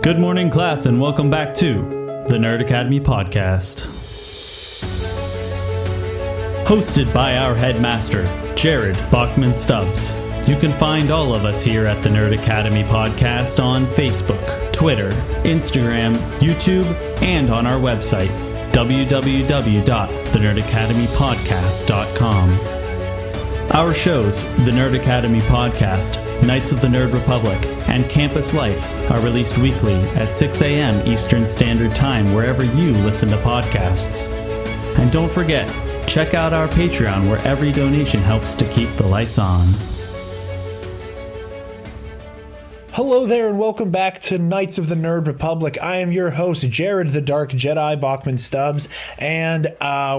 Good morning, class, and welcome back to the Nerd Academy Podcast. Hosted by our headmaster, Jared Bachman Stubbs. You can find all of us here at the Nerd Academy Podcast on Facebook, Twitter, Instagram, YouTube, and on our website, www.thenerdacademypodcast.com. Our shows, the Nerd Academy Podcast, Knights of the Nerd Republic, and Campus Life are released weekly at 6 a.m. Eastern Standard Time wherever you listen to podcasts. And don't forget, check out our Patreon where every donation helps to keep the lights on. Hello there and welcome back to Knights of the Nerd Republic. I am your host, Jared the Dark Jedi Bachman Stubbs, and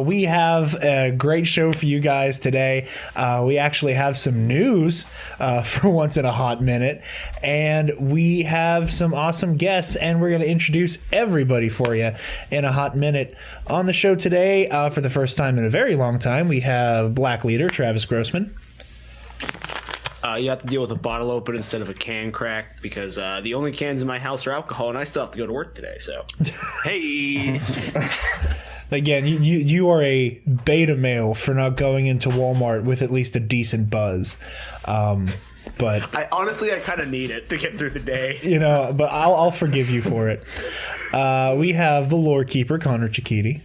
we have a great show for you guys today. We actually have some news for once in a hot minute, and we have some awesome guests, and we're going to introduce everybody for you in a hot minute. On the show today, for the first time in a very long time, we have Black Leader Travis Grossman. You have to deal with a bottle open instead of a can crack because the only cans in my house are alcohol, and I still have to go to work today. So, hey, again, you are a beta male for not going into Walmart with at least a decent buzz. But I kind of need it to get through the day. You know, but I'll forgive you for it. We have the lore keeper Connor Chikiti.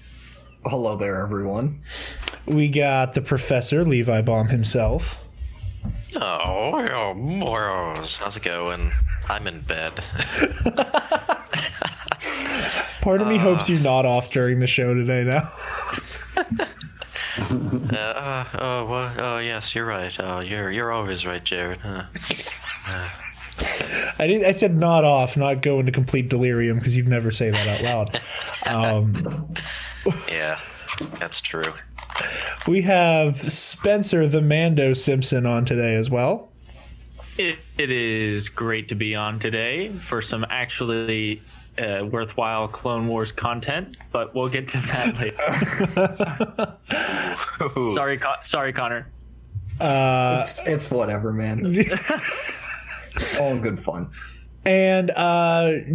Hello there, everyone. We got the Professor Levi Baum himself. Oh, Moros. How's it going? I'm in bed. Part of me hopes you're not off during the show today now. Yes, you're right. You're always right, Jared. I said not off, not go into complete delirium, because you'd never say that out loud. Yeah, that's true. We have Spencer the Mando Simpson on today as well. It is great to be on today for some actually worthwhile Clone Wars content, but we'll get to that later. Sorry, Connor. It's whatever, man. All good fun. And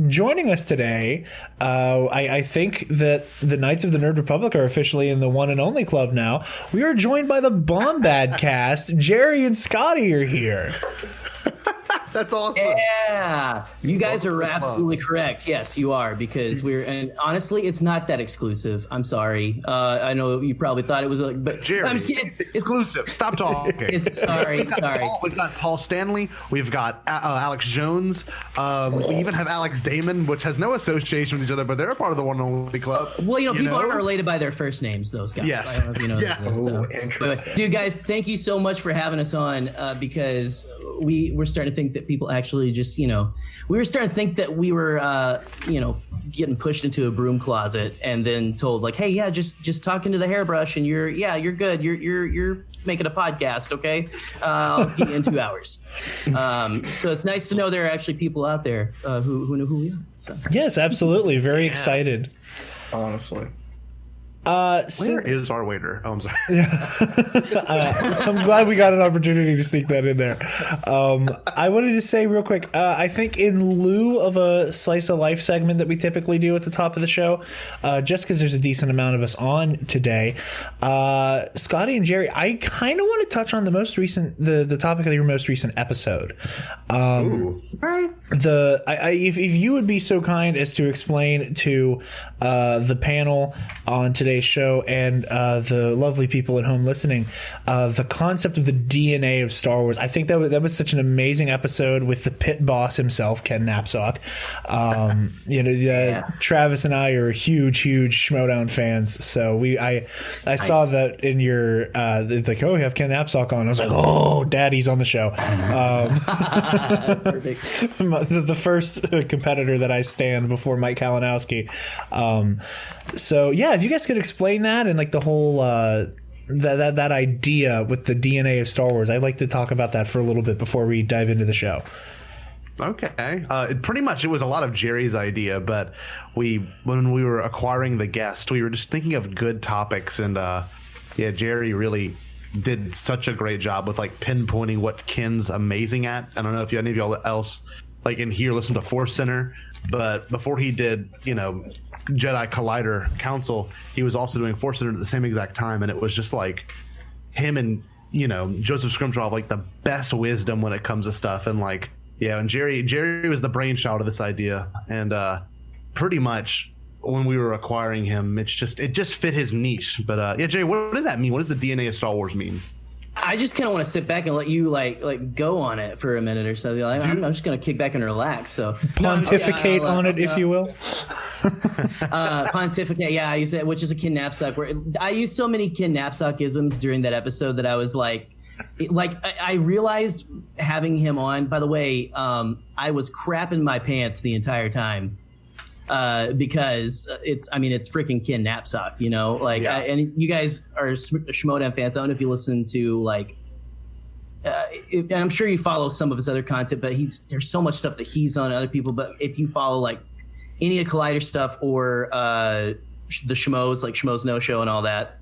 joining us today, I think that the Knights of the Nerd Republic are officially in the one and only club now. We are joined by the Bombadcast. Gerry and Scottie are here. That's awesome. Yeah, you guys are absolutely correct. Yes, you are, because and honestly, it's not that exclusive. I'm sorry. I know you probably thought it was, but Gerry, I'm just kidding. It's exclusive. Stop talking. Sorry. We've got Paul Stanley. We've got Alex Jones. We even have Alex Damon, which has no association with each other, but they're a part of the one and only club. Well, people aren't related by their first names, though, Scott. Yes. I don't know if you know Yeah. that. But, dude, guys, thank you so much for having us on, because we're starting to think that people actually just, we were starting to think that we were, getting pushed into a broom closet and then told like, hey, yeah, just talk into the hairbrush and you're good. You're making a podcast. Okay. I'll get you in 2 hours. So it's nice to know there are actually people out there who know who we are. So. Yes, absolutely. Very excited. Honestly. Where is our waiter? Oh, I'm sorry. I'm glad we got an opportunity to sneak that in there. I wanted to say real quick, I think in lieu of a slice of life segment that we typically do at the top of the show, just because there's a decent amount of us on today, Scottie and Gerry, I kind of want to touch on the most recent, the topic of your most recent episode. Right. If you would be so kind as to explain to the panel on today's show and the lovely people at home listening the concept of the DNA of Star Wars. I think that was such an amazing episode with the pit boss himself, Ken Napzok. Travis and I are huge Schmodown fans, so I saw that in your like, oh, we have Ken Napzok on. I was like, oh, Daddy's on the show. The first competitor that I stand before Mike Kalinowski. So yeah, if you guys could explain that and like the whole that idea with the DNA of Star Wars, I'd like to talk about that for a little bit before we dive into the show. Okay. Pretty much it was a lot of Gerry's idea, but when we were acquiring the guest, we were just thinking of good topics, and Gerry really did such a great job with like pinpointing what Ken's amazing at. I don't know if any of y'all else like in here listen to Force Center, but before he did, Jedi Collider Council, he was also doing Force Center at the same exact time, and it was just like him and Joseph Scrimshaw have like the best wisdom when it comes to stuff, and like and Gerry was the brainchild of this idea, and pretty much when we were acquiring him, it just fit his niche. But Gerry, what does that mean? What does the DNA of Star Wars mean? I just kind of want to sit back and let you like go on it for a minute or so. I'm just going to kick back and relax. So pontificate on it, if you will. Pontificate, yeah, I use it, which is a kin knapsack. I used so many kin knapsackisms during that episode that I was like I realized having him on. By the way, I was crapping my pants the entire time. Because it's freaking kin knapsack, and you guys are Schmodown fans. I don't know if you listen to and I'm sure you follow some of his other content, but there's so much stuff that he's on other people. But if you follow like any of Collider stuff or the Schmoes, like Schmoes No Show and all that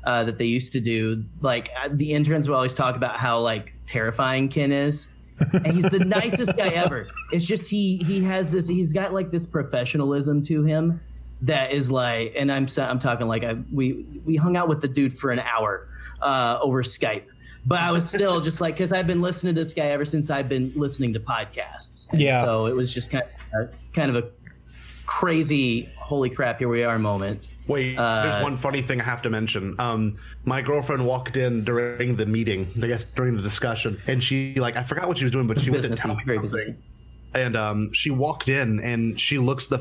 they used to do, like the interns would always talk about how like terrifying Kin is. And he's the nicest guy ever. It's just he's got like this professionalism to him that is like, and I'm talking like we hung out with the dude for an hour over Skype, but I was still just like, because I've been listening to this guy ever since I've been listening to podcasts. And so it was just kind of a crazy holy crap, here we are moment. Wait, there's one funny thing I have to mention. My girlfriend walked in during the meeting, I guess during the discussion, and she I forgot what she was doing, but she was telling me something. And she walked in and she looks the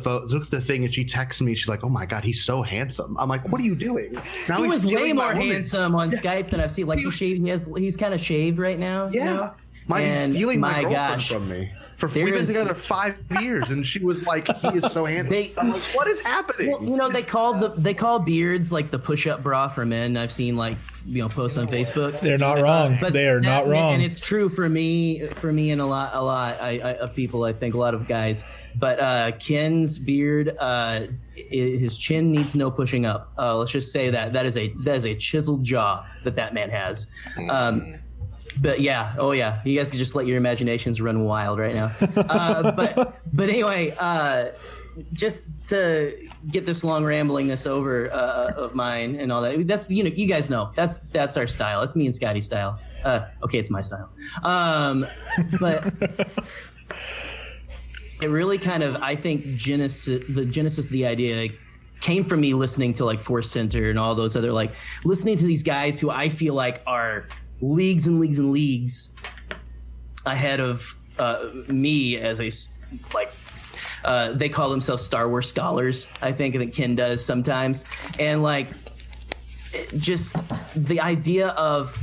thing and she texts me. She's like, "Oh my god, he's so handsome." I'm like, "What are you doing?" Now he was way more handsome on Skype than I've seen. Like he's kind of shaved right now. Yeah, he's stealing my girlfriend from me. We've been together 5 years, and she was like, "He is so handsome." I'm like, "What is happening?" Well, they call beards like the push-up bra for men. I've seen posts on Facebook. They're not wrong. They are not wrong, and it's true for me, and a lot of people. I think a lot of guys. But Ken's beard, his chin needs no pushing up. Let's just say that is a chiseled jaw that man has. But you guys can just let your imaginations run wild right now. But anyway, just to get this long ramblingness over of mine and all that. That's you guys know that's our style. That's me and Scotty's style. Okay, it's my style. But it really kind of, I think, the genesis of the idea came from me listening to like Force Center and all those other listening to these guys who I feel like are leagues and leagues and leagues ahead of me as they call themselves Star Wars scholars. I think Ken does sometimes. And just the idea of,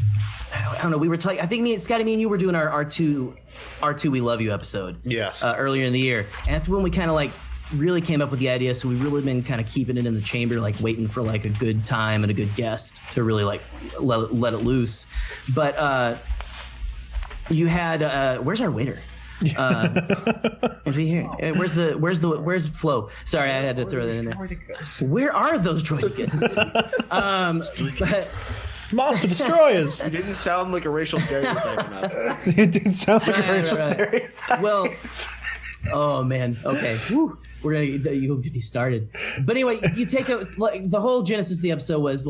I don't know, we were talking, I think Scotty, me and you were doing our R2 We Love You episode. Yes. Earlier in the year. And that's when we kind of really came up with the idea. So we've really been kind of keeping it in the chamber, waiting for a good time and a good guest to really let it loose. But you had where's our waiter? Is he here? Where's Flo? Sorry, I had to throw that in there. Where are those droidicas? But Master Destroyers. It didn't sound like a racial stereotype enough. It didn't sound like a racial stereotype. Well, oh man. Okay. Woo. You'll get me started. But anyway, you take the whole genesis of the episode was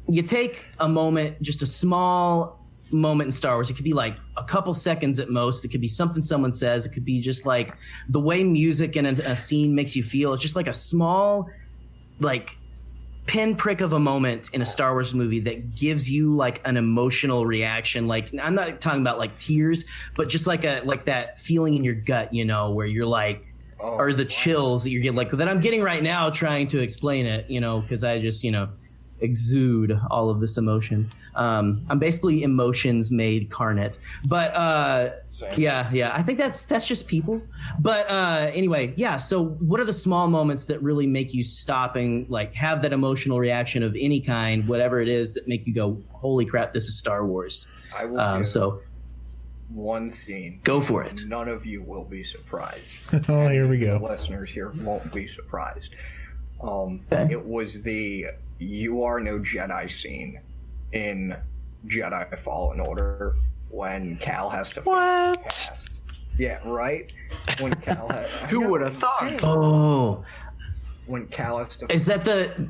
you take a moment, just a small moment in Star Wars. It could be a couple seconds at most. It could be something someone says. It could be just the way music in a scene makes you feel. It's just a small, pinprick of a moment in a Star Wars movie that gives you an emotional reaction. I'm not talking about tears, but just that feeling in your gut, where you're or the chills that you get that I'm getting right now trying to explain it, because I just, exude all of this emotion. I'm basically emotions made carnate. But yeah, I think that's just people. But anyway, yeah, so what are the small moments that really make you stop and have that emotional reaction of any kind, whatever it is, that make you go, holy crap, this is Star Wars? I will so one scene. Go for it. None of you will be surprised. Oh, here we go. The listeners here won't be surprised. Okay. It was the "You Are No Jedi" scene in Jedi Fallen Order when Cal has to What? cast. Yeah, right. When Cal had. Who would have thought? Oh, When Cal has to. is that the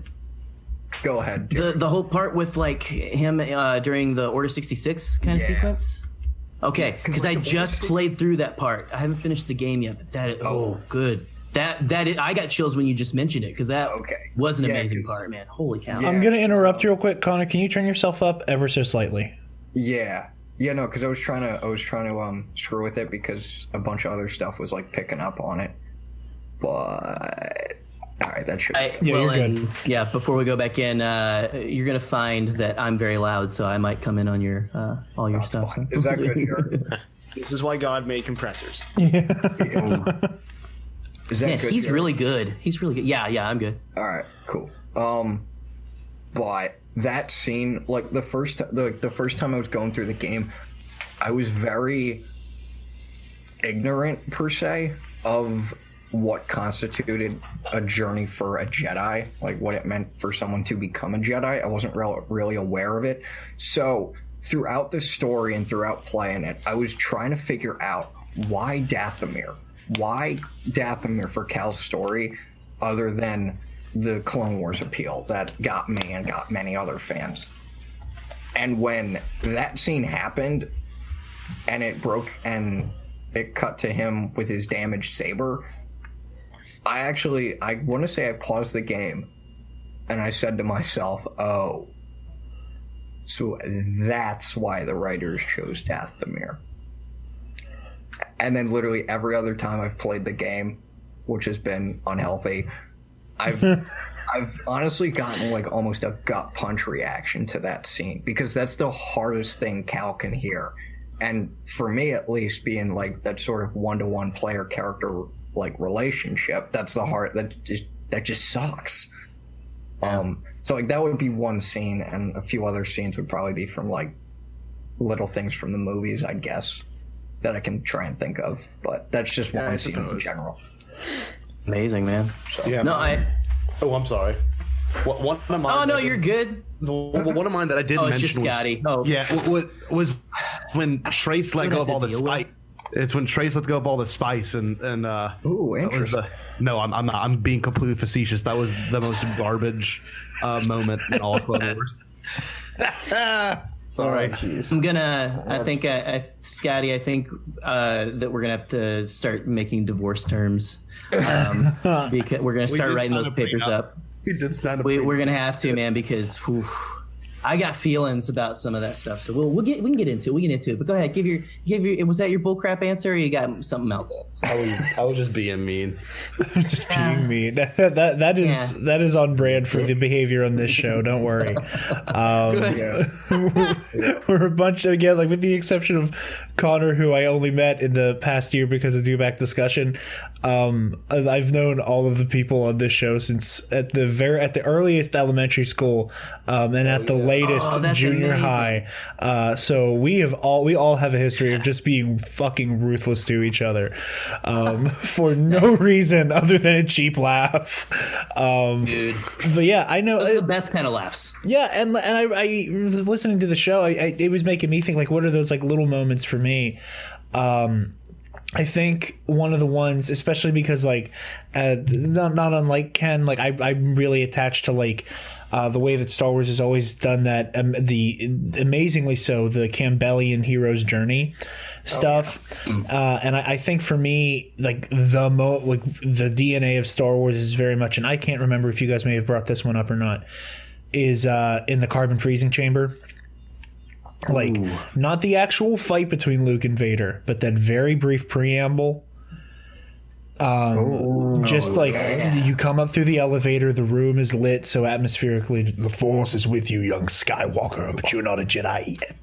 Go ahead. the whole part with like him during the Order 66 kind of Yeah. sequence? Okay, because I like, the just Order played through that part. I haven't finished the game yet, but that good. That is, I got chills when you just mentioned it because that Okay. was an Yeah, amazing 'cause- part, man. Holy cow! Yeah. I'm gonna interrupt real quick, Connor. Can you turn yourself up ever so slightly? Yeah. Yeah, no, because I was trying to screw with it because a bunch of other stuff was like picking up on it. But all right, that should. Yeah, you're good. And, yeah, before we go back in, you're gonna find that I'm very loud, so I might come in on your all your stuff. so. Is that good, Jared? This is why God made compressors. Is that Man, good? he's Jared? really good. He's really good. Yeah, I'm good. All right, cool. But that scene, like the first time I was going through the game, I was very ignorant per se of what constituted a journey for a Jedi, like what it meant for someone to become a Jedi. I wasn't really aware of it. So throughout the story and throughout playing it, I was trying to figure out why Dathomir? Why Dathomir for Cal's story, other than the Clone Wars appeal that got me and got many other fans. And when that scene happened and it broke and it cut to him with his damaged saber, I want to say I paused the game and I said to myself, oh, so that's why the writers chose Dathomir. And then literally every other time I've played the game, which has been unhealthy, I've honestly gotten like almost a gut punch reaction to that scene because that's the hardest thing Cal can hear. And for me, at least, being like that sort of one-to-one player character like relationship, that's the hard that just sucks. So like that would be one scene, and a few other scenes would probably be from like little things from the movies, I guess, that I can try and think of. But that's just one scene in general. Amazing, man. Yeah. No, Oh, I'm sorry. One of mine. Oh no, you're good. One of mine that I didn't Oh, it's mention. just Scottie. Oh, Yeah, was when Trace let Don't go have of all to the deal with. spice. It's when Trace let go of all the spice and Ooh, that was interesting. no, I'm not. I'm being completely facetious. That was the most garbage moment in all of Clone Wars. Sorry. I'm gonna. I think, Scottie. I think that we're gonna have to start making divorce terms because we're gonna start did writing sign those a papers prenup. up. We did stand up. We're gonna have to, man, because whew, I got feelings about some of that stuff. So we can get into it. We can get into it. But go ahead, give your. Was that your bullcrap answer, or you got something else? I was just being mean. Just being mean. That is on brand for the behavior on this show. Don't worry. We're a bunch again, like with the exception of Connor, who I only met in the past year because of Due Back Discussion. I've known all of the people on this show since at the earliest elementary school, and at the latest that's junior amazing. high. So we all have a history of just being fucking ruthless to each other, for no reason other than a cheap laugh. Dude, But yeah, I know. those are the best kind of laughs. Yeah, and I was listening to the show. It was making me think, like, what are those like little moments for me? I think one of the ones, especially because like, not unlike Ken, like I'm really attached to like the way that Star Wars has always done that. Amazingly so, the Campbellian hero's journey stuff. And I think for me, like the DNA of Star Wars is very much, and I can't remember if you guys may have brought this one up or not, is in the carbon freezing chamber. Like, not the actual fight between Luke and Vader, but that very brief preamble. You come up through the elevator, the room is lit so atmospherically, the Force is with you, young Skywalker, but you're not a Jedi yet.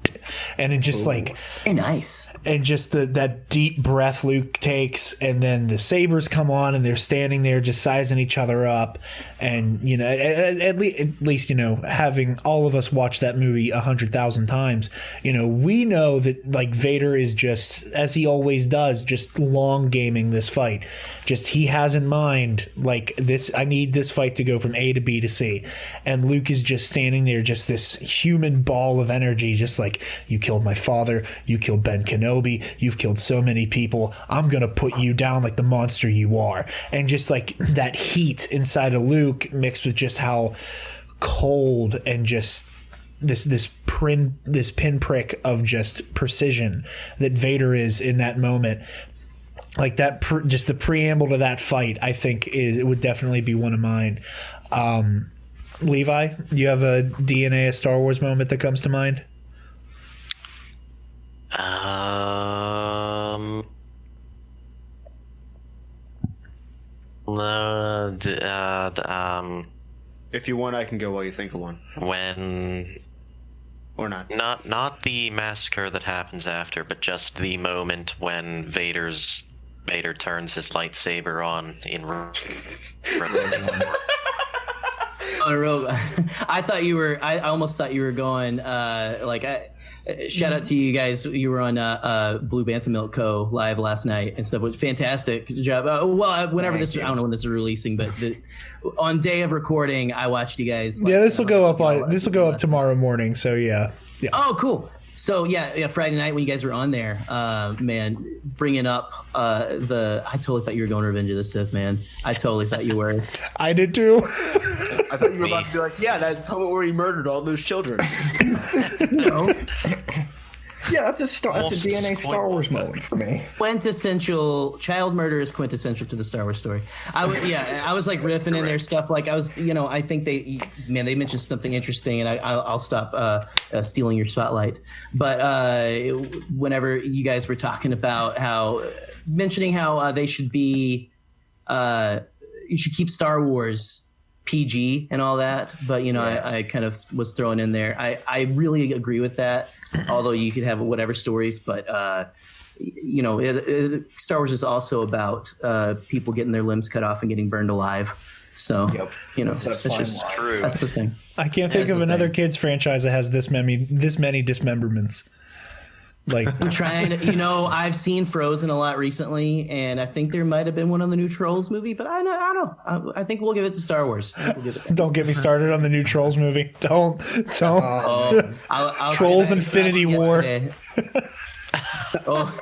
And it just Hey, nice. and just that deep breath Luke takes, and then the sabers come on, and they're standing there just sizing each other up, and you know, at least you know, having all of us watch that movie 100,000 times, you know, we know that like Vader is just, as he always does, just long gaming this fight. Just he has in mind like this. I need this fight to go from A to B to C, and Luke is just standing there, just this human ball of energy, just like You killed my father. You killed Ben Kenobi. You've killed so many people. I'm going to put you down like the monster you are. And just like that heat inside of Luke mixed with just how cold and just this pinprick of just precision that Vader is in that moment. Like that, just the preamble to that fight, I think it would definitely be one of mine. Levi, you have a DNA, a Star Wars moment that comes to mind? If you want, I can go while you think of one. When, or not. Not the massacre that happens after, but just the moment when Vader turns his lightsaber on in I thought you were. I almost thought you were going. Shout out to you guys. You were on Blue Bantha Milk Co. live last night and stuff. It was fantastic. Good job. Whenever I don't know when this is releasing, but on day of recording, I watched you guys. This will go up This will go up tomorrow morning. So yeah. Oh, cool. So yeah, Friday night when you guys were on there, man, bringing up I totally thought you were going to Revenge of the Sith, man. I totally thought you were. I did too. I thought you were about to be like, yeah, that moment where he murdered all those children. No. Yeah, that's a DNA Star Wars moment for me. Quintessential child murder is quintessential to the Star Wars story. I was like riffing in their stuff. Like I think they mentioned something interesting, and I'll stop stealing your spotlight. But whenever you guys were talking about mentioning how they should be, you should keep Star Wars PG and all that, but I kind of was throwing in there. I really agree with that. Although you could have whatever stories, but Star Wars is also about people getting their limbs cut off and getting burned alive. So that's true. That's the thing. I can't think of another kids franchise that has this many dismemberments. Like I'm trying to, I've seen Frozen a lot recently, and I think there might have been one on the new Trolls movie, but I don't know. I think we'll give it to Star Wars. Don't get me started on the new Trolls movie. Don't. I'll Trolls Infinity War. Oh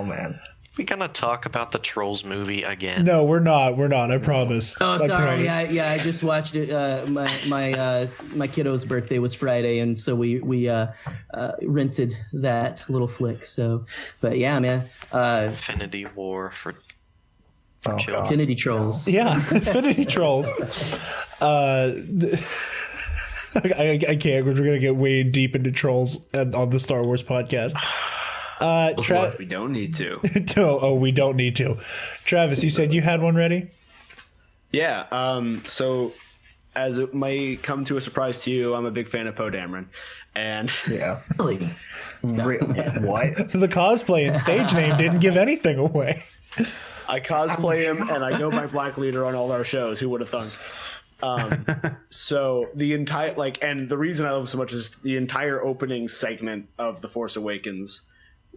man. We gonna talk about the Trolls movie again? No, we're not. I promise. Oh, sorry. Yeah, I just watched it. My kiddo's birthday was Friday, and so we rented that little flick. So, but yeah, man. Infinity War for children. Infinity Trolls. Yeah, Infinity Trolls. I can't because we're gonna get way deep into Trolls on the Star Wars podcast. We don't need to. No, we don't need to. Travis, you said you had one ready? Yeah. So, as it might come to a surprise to you, I'm a big fan of Poe Dameron. And yeah. Really? What? The cosplay and stage name didn't give anything away. I cosplay him, and I go by Black Leader on all our shows. Who would have thunk? So the entire and the reason I love him so much is the entire opening segment of The Force Awakens.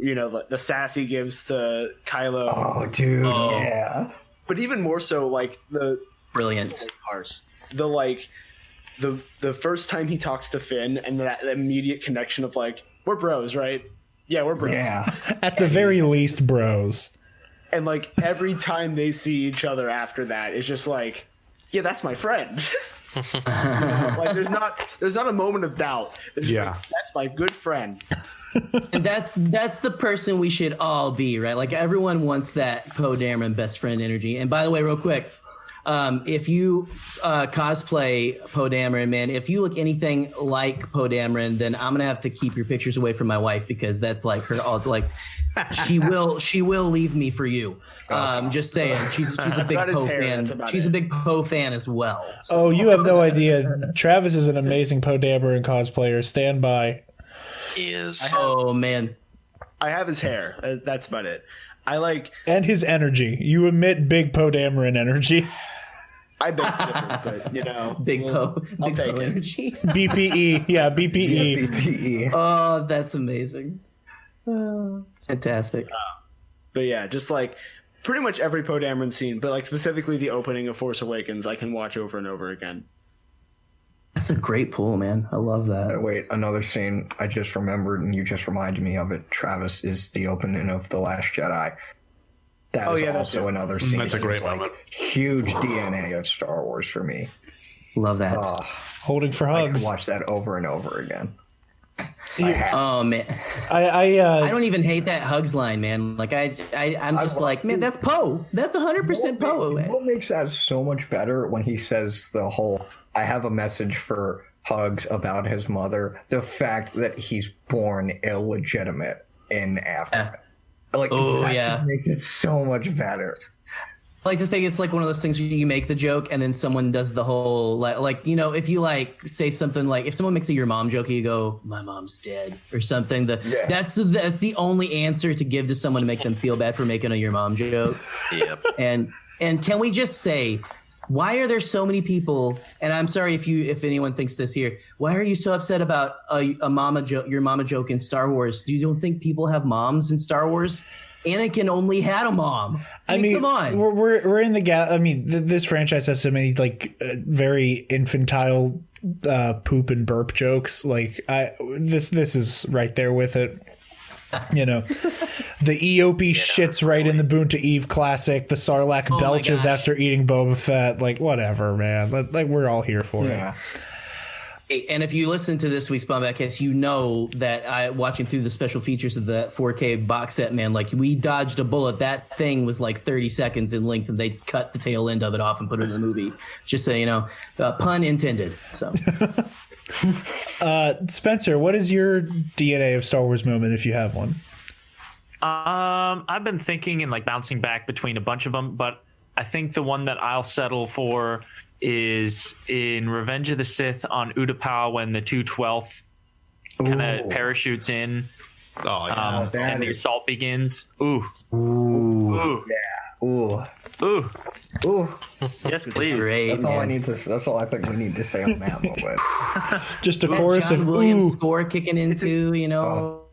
The sass he gives to Kylo. Oh, dude, yeah. But even more so, the brilliant parts. The first time he talks to Finn, and that immediate connection of we're bros, right? Yeah, we're bros. Yeah. At the very least, bros. And every time they see each other after that, it's just yeah, that's my friend. There's not a moment of doubt. It's just that's my good friend. And that's the person we should all be, right? Everyone wants that Poe Dameron best friend energy. And by the way, real quick, if you cosplay Poe Dameron, man, if you look anything like Poe Dameron, then I'm gonna have to keep your pictures away from my wife because that's her all she will leave me for you. Just saying, she's a big Poe fan. She's a big Poe fan as well. So. Oh, you have no idea. Travis is an amazing Poe Dameron cosplayer. Stand by. He is. Oh man, I have his hair. That's about it. And his energy. You emit big Poe Dameron energy. I beg to differ, but big Poe energy. BPE, yeah, BPE. Yeah, BPE. Oh, that's amazing. Fantastic. But yeah, just pretty much every Poe Dameron scene, but specifically the opening of Force Awakens, I can watch over and over again. That's a great pull, man. I love that. Wait, another scene I just remembered, and you just reminded me of it, Travis, is the opening of The Last Jedi. That is also another scene. That's a great moment. Huge DNA of Star Wars for me. Love that. Holding for I hugs. can watch that over and over again. Oh man, I don't even hate that hugs line, man. Like I'm just like, man, that's Poe. That's 100% Poe. What makes that so much better when he says the whole, I have a message for Hugs about his mother. The fact that he's born illegitimate in Africa. That makes it so much better. I like to think it's like one of those things where you make the joke and then someone does the whole like you know, if you like say something like, if someone makes a your mom joke, you go, my mom's dead or something. That's the only answer to give to someone to make them feel bad for making a your mom joke. Yep. And can we just say, why are there so many people? And I'm sorry if anyone thinks this here. Why are you so upset about a mama joke, your mama joke in Star Wars? You don't think people have moms in Star Wars? Anakin only had a mom. I mean, come on. We're in the gap. I mean, this franchise has so many like very infantile poop and burp jokes. Like this is right there with it. You know, the Eopie shits right in the Boon to Eve classic. The Sarlacc belches after eating Boba Fett. Like whatever, man. Like we're all here for it. And if you listen to this week's Bombadcast, you know that watching through the special features of the 4K box set, man, like we dodged a bullet. That thing was like 30 seconds in length, and they cut the tail end of it off and put it in the movie. Just so you know, pun intended. So, Spencer, what is your DNA of Star Wars moment, if you have one? I've been thinking and like bouncing back between a bunch of them, but I think the one that I'll settle for is in Revenge of the Sith on Utapau when the 212th kind of parachutes in. Oh, yeah. And the assault begins. Ooh. Yeah. Ooh. Ooh. Ooh. Yes, please. Great, That's all I need to. That's all I think we need to say on that moment. Just a chorus John of Williams ooh. score kicking into, you know.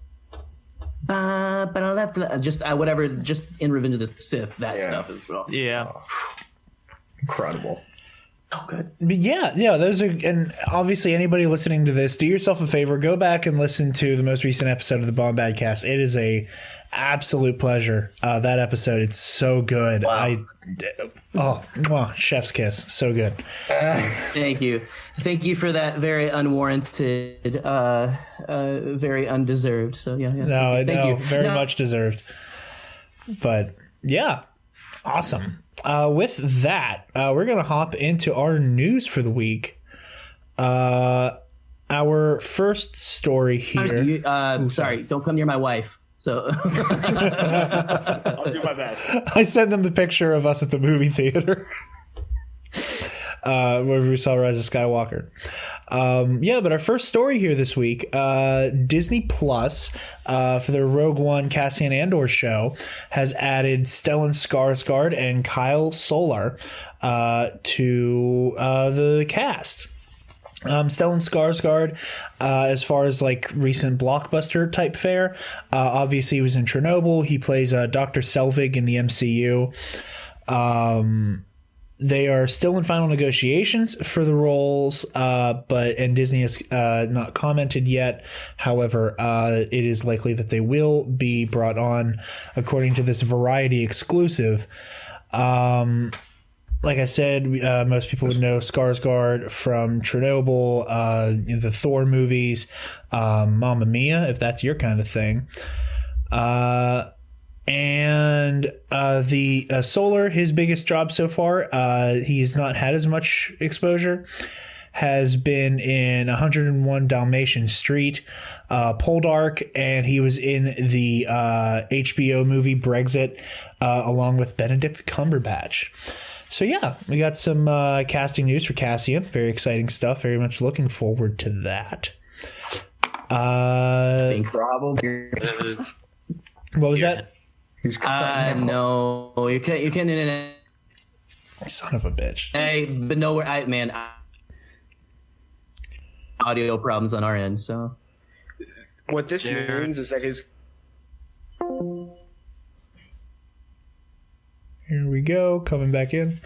Just whatever. Just in Revenge of the Sith, that stuff as well. Yeah. Incredible. So good. But yeah, those are, and obviously anybody listening to this, do yourself a favor, go back and listen to the most recent episode of the Bombadcast. It is a absolute pleasure. That episode, it's so good. Wow. Chef's kiss, so good. Thank you for that very unwarranted, very undeserved. So yeah. Thank you. Very much deserved. But yeah, awesome. With that, we're going to hop into our news for the week. Our first story here. Sorry, don't come near my wife. So I'll do my best. I sent them the picture of us at the movie theater. Where we saw Rise of Skywalker. But our first story here this week, Disney Plus, for their Rogue One Cassian Andor show, has added Stellan Skarsgård and Kyle Solar to the cast. Stellan Skarsgård, as far as like recent blockbuster type fare, obviously he was in Chernobyl. He plays Dr. Selvig in the MCU. They are still in final negotiations for the roles, and Disney has not commented yet. However, it is likely that they will be brought on, according to this Variety exclusive. Like I said, most people would know Skarsgård from Chernobyl, the Thor movies, Mamma Mia, if that's your kind of thing. And the Solar, his biggest job so far, he's not had as much exposure, has been in 101 Dalmatian Street, Poldark, and he was in the HBO movie Brexit, along with Benedict Cumberbatch. So yeah, we got some casting news for Cassian. Very exciting stuff. Very much looking forward to that. Probably. What was that? No, you can't. Son of a bitch. Hey, but no, audio problems on our end. So What this means is that his. Here we go, coming back in.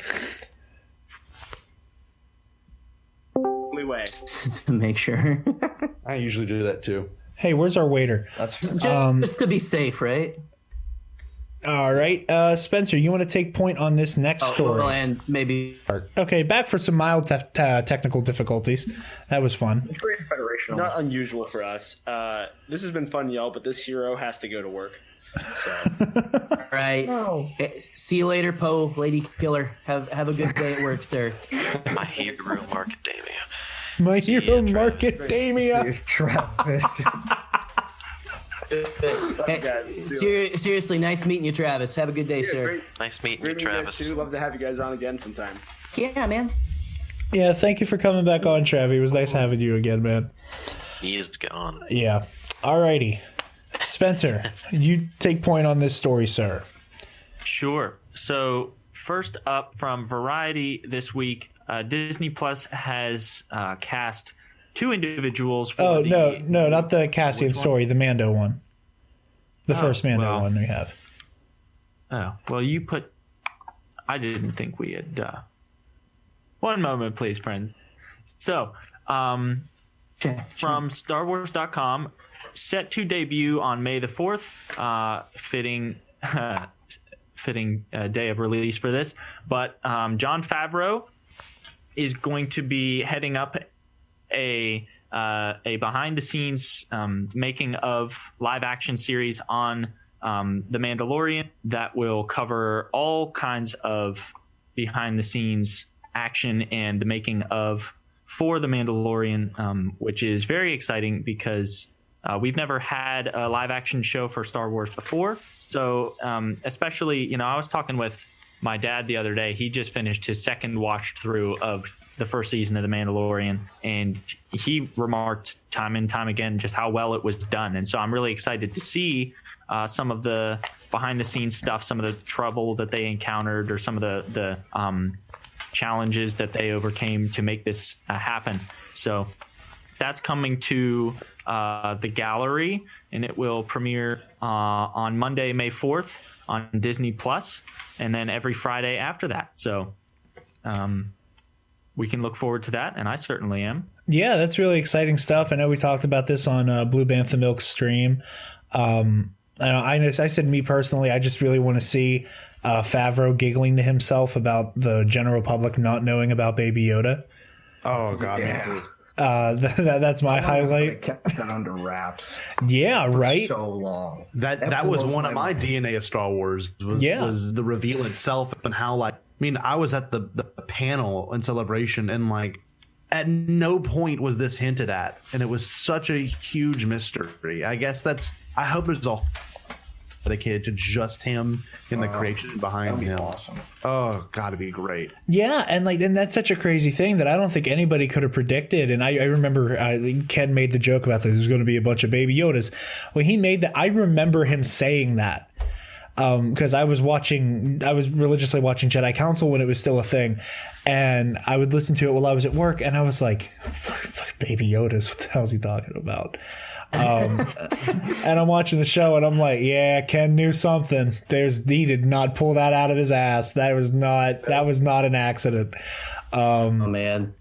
Only way. just to make sure. I usually do that too. Hey, where's our waiter? Just to be safe, right? All right, Spencer, you want to take point on this next story? Well, and maybe. Okay, back for some mild technical difficulties. That was fun. Federation. Not unusual for us. This has been fun, y'all, but this hero has to go to work. So. Right. See you later, Poe, Lady Killer. Have a good day at work, sir. My hero, Markadamia. My hero, Markadamia. Travis. Hey, seriously, nice meeting you, Travis. Have a good day, sir. Great. Nice meeting you, Great meeting Travis. guys, too. Love to have you guys on again sometime. Yeah, man. Yeah, thank you for coming back on, Travi. It was nice having you again, man. He is gone. Yeah. Alrighty. Spencer, you take point on this story, sir. Sure. So first up from Variety this week, Disney Plus has cast 2 individuals for Oh, no, not the Cassian story, the Mando one. The first Mando one we have. Oh, well, you put... I didn't think we had... One moment, please, friends. So, from StarWars.com, set to debut on May the 4th, fitting day of release for this. But Jon Favreau is going to be heading up a behind-the-scenes making of live-action series on The Mandalorian that will cover all kinds of behind-the-scenes action and the making of for The Mandalorian, which is very exciting because we've never had a live-action show for Star Wars before. So especially, I was talking with my dad the other day. He just finished his second watch through of the first season of The Mandalorian, and he remarked time and time again just how well it was done. And so I'm really excited to see some of the behind-the-scenes stuff, some of the trouble that they encountered, or some of the challenges that they overcame to make this happen. So that's coming to the gallery, and it will premiere on Monday, May 4th on Disney Plus, and then every Friday after that. So we can look forward to that, and I certainly am. Yeah, that's really exciting stuff. I know we talked about this on Blue Bantha Milk's stream. I said, me personally, I just really want to see Favreau giggling to himself about the general public not knowing about Baby Yoda. Oh God, Yeah. That's my They highlight. kept that under wraps Yeah, for right. so long. that was blows one of my mind. DNA of Star Wars was the reveal itself, and how I was at the panel in Celebration, and at no point was this hinted at, and it was such a huge mystery. I guess I hope there's all dedicated to just him in the creation behind That'd be him. awesome. Oh, gotta be great. Yeah, and that's such a crazy thing that I don't think anybody could have predicted. And I remember Ken made the joke about there's going to be a bunch of Baby Yodas. When he made that, I remember him saying that. Because I was religiously watching Jedi Council when it was still a thing, and I would listen to it while I was at work, and I was like, fuck Baby Yodas, what the hell is he talking about? And I'm watching the show, and I'm like, yeah, Ken knew something. He did not pull that out of his ass. That was not an accident. Oh man.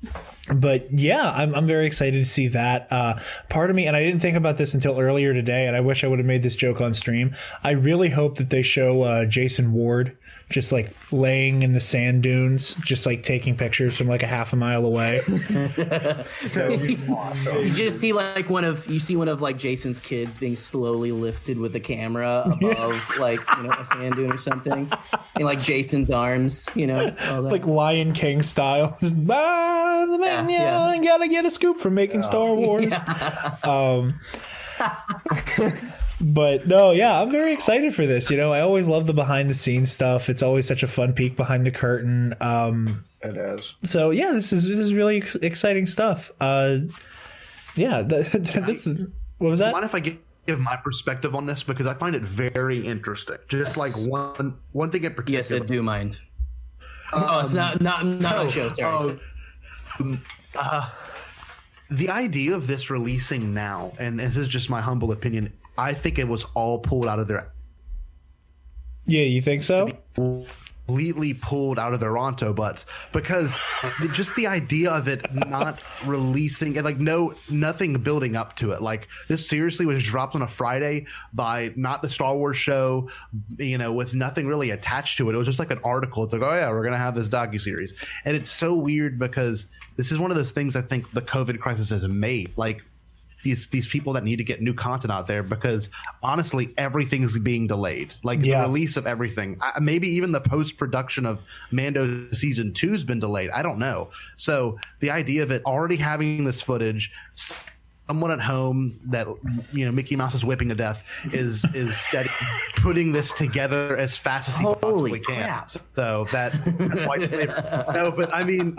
But yeah, I'm very excited to see that. Part of me, and I didn't think about this until earlier today, and I wish I would have made this joke on stream. I really hope that they show Jason Ward just laying in the sand dunes, just taking pictures from a half a mile away. You just see one of Jason's kids being slowly lifted with the camera above a sand dune or something, in Jason's arms, all that. Lion King style. Just, the man, yeah. gotta get a scoop from making Star Wars. But no, yeah, I'm very excited for this. I always love the behind the scenes stuff. It's always such a fun peek behind the curtain. It is. So yeah, this is really exciting stuff. Yeah, this is, what was that? Mind if I give my perspective on this, because I find it very interesting. Just one thing in particular. Yes, I do mind. It's not my show. Sorry. The idea of this releasing now, and this is just my humble opinion, I think it was all pulled out of their. Yeah, you think so? completely pulled out of their Ronto butts, because just the idea of it not releasing and like nothing building up to it. Like, this seriously was dropped on a Friday by not the Star Wars show, with nothing really attached to it. It was just like an article. It's like, oh yeah, we're gonna have this docuseries. And it's so weird because this is one of those things I think the COVID crisis has made. Like, these people that need to get new content out there, because honestly everything's being delayed. Like, the release of everything, maybe even the post-production of Mando season 2 has been delayed. I don't know. So the idea of it already having this footage, someone at home that Mickey Mouse is whipping to death is steady putting this together as fast as he possibly can. So that's white slavery. No, but I mean,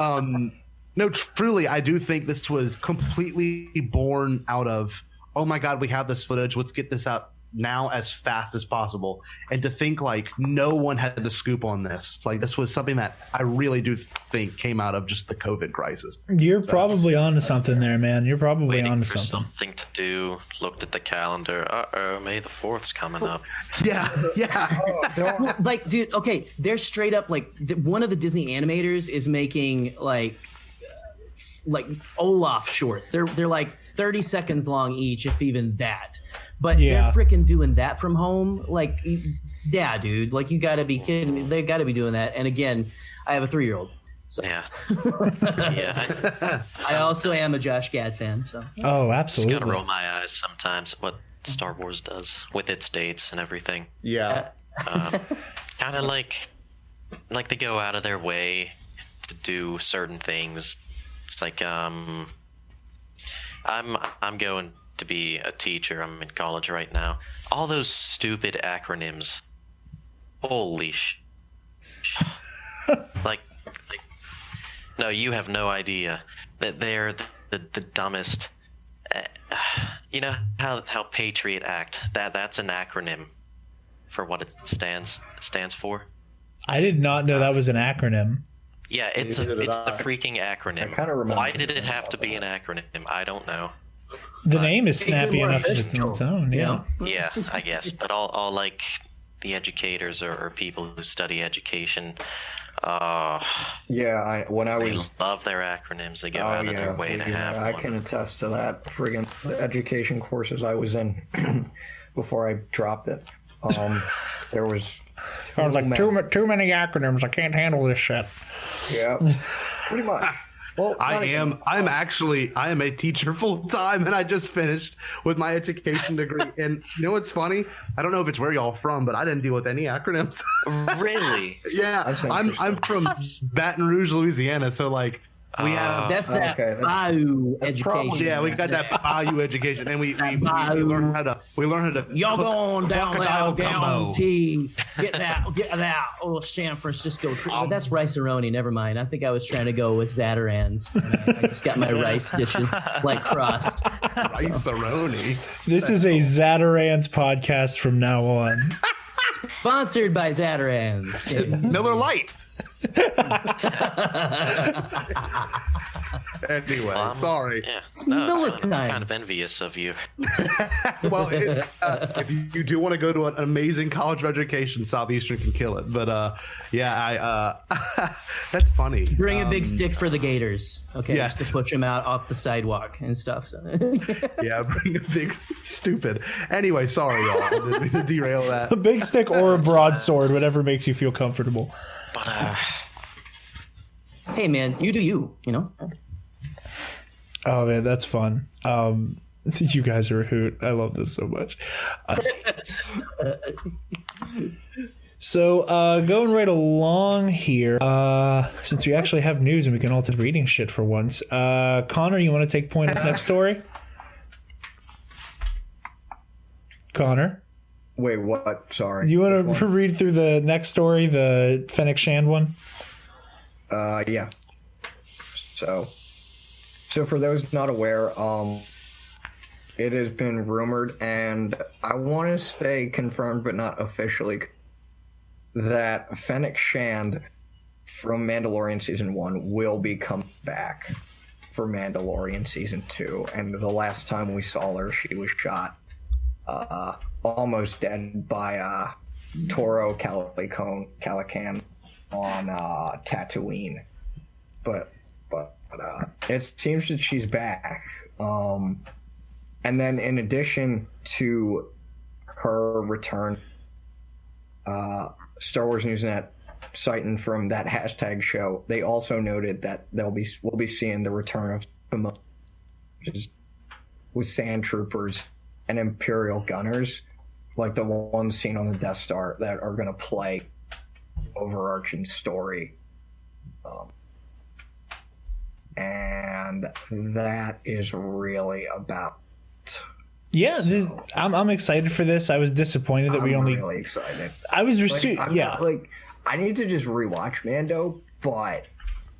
no, truly, I do think this was completely born out of, oh my God, we have this footage. Let's get this out now as fast as possible. And to think like no one had the scoop on this. Like, this was something that I really do think came out of just the COVID crisis. You're probably onto something there, man. You're probably onto something to do. Looked at the calendar. May the 4th's coming up. Yeah. Like, dude, okay, they're straight up like one of the Disney animators is making like Olaf shorts. They're like 30 seconds long each, if even that. But they're freaking doing that from home. Like, yeah, dude. Like, you got to be kidding me. They got to be doing that. And again, I have a 3-year-old. So. Yeah. I also am a Josh Gad fan. So. Oh, absolutely. Just gotta roll my eyes sometimes at what Star Wars does with its dates and everything. Yeah. Kind of like they go out of their way to do certain things. It's like I'm going to be a teacher. I'm in college right now. All those stupid acronyms. Holy like no, you have no idea that they're the dumbest. You know how Patriot Act, that's an acronym for what it stands for? I did not know that was an acronym. Yeah, it's a freaking acronym. I kind of remember. Why did it have to be an acronym? I don't know. The name is snappy enough that it's on its own. Yeah. Yeah, I guess. But all like the educators or people who study education, they love their acronyms. They go out of their way to have I one. can attest to that. Friggin' the education courses I was in before I dropped it. There was. I was like, too many acronyms. I can't handle this shit. Yeah, pretty much. Well, I am a teacher full time, and I just finished with my education degree. And you know what's funny? I don't know if it's where y'all from, but I didn't deal with any acronyms. Really? Yeah, I'm from Baton Rouge, Louisiana, so like we have Bayou education. Yeah, we got that Bayou education, and we learn how to y'all go on down T, get that San Francisco trip. That's rice-a-roni. Never mind. I think I was trying to go with Zatarans. I just got my rice dishes like crust. Rice-a-roni. This is a Zatarans podcast from now on. Sponsored by Zatarans. Miller Lite. Anyway, sorry. Yeah, I'm kind of envious of you. Well, if you do want to go to an amazing college of education, Southeastern can kill it. But that's funny. Bring a big stick for the Gators, okay? Yes. Just to push them out off the sidewalk and stuff. So. Yeah, bring a big stupid. Anyway, sorry, y'all. I didn't mean to derail that. A big stick or a broadsword, whatever makes you feel comfortable. But hey, man, you do you know? Oh, man, that's fun. You guys are a hoot. I love this so much. So, going right along here, since we actually have news and we can all take reading shit for once, Connor, you want to take point on this next story? Connor? Wait, what? Sorry. You want to read through the next story, the Fennec Shand one? Yeah. So for those not aware, it has been rumored, and I want to say confirmed but not officially, that Fennec Shand from Mandalorian Season 1 will be coming back for Mandalorian Season 2. And the last time we saw her, she was shot almost dead by Toro Calican on Tatooine, but it seems that she's back. And then in addition to her return, Star Wars Newsnet citing from that hashtag show, they also noted that we'll be seeing the return of with sand troopers and Imperial gunners, like the ones seen on the Death Star, that are going to play overarching story. And that is really about. Yeah, I'm excited for this. I was disappointed that I'm really excited. I was like, I need to just rewatch Mando, but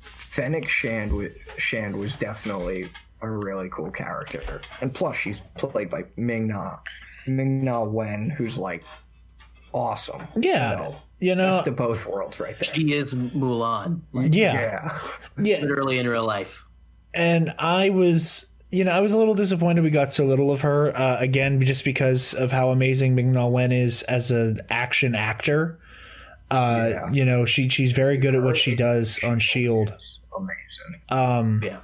Fennec Shand was definitely a really cool character, and plus she's played by Ming-Na Wen, who's like awesome. Yeah, best of both worlds right there. She is Mulan. Yeah, literally in real life. And I was a little disappointed we got so little of her, again, just because of how amazing Ming-Na Wen is as an action actor. She's very good at what she does on S.H.I.E.L.D. Amazing.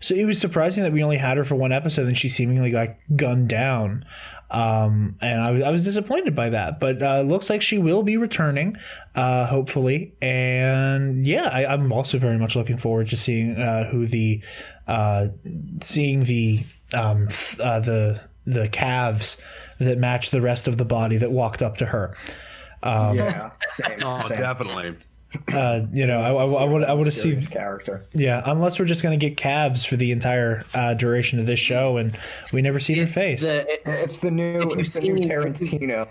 So it was surprising that we only had her for one episode and she seemingly got gunned down. And I was disappointed by that, but looks like she will be returning, hopefully. And I'm also very much looking forward to seeing the calves that match the rest of the body that walked up to her. Same. Definitely. I would have seen character. Yeah, unless we're just going to get calves for the entire duration of this show, and we never see their face. It's the new Tarantino.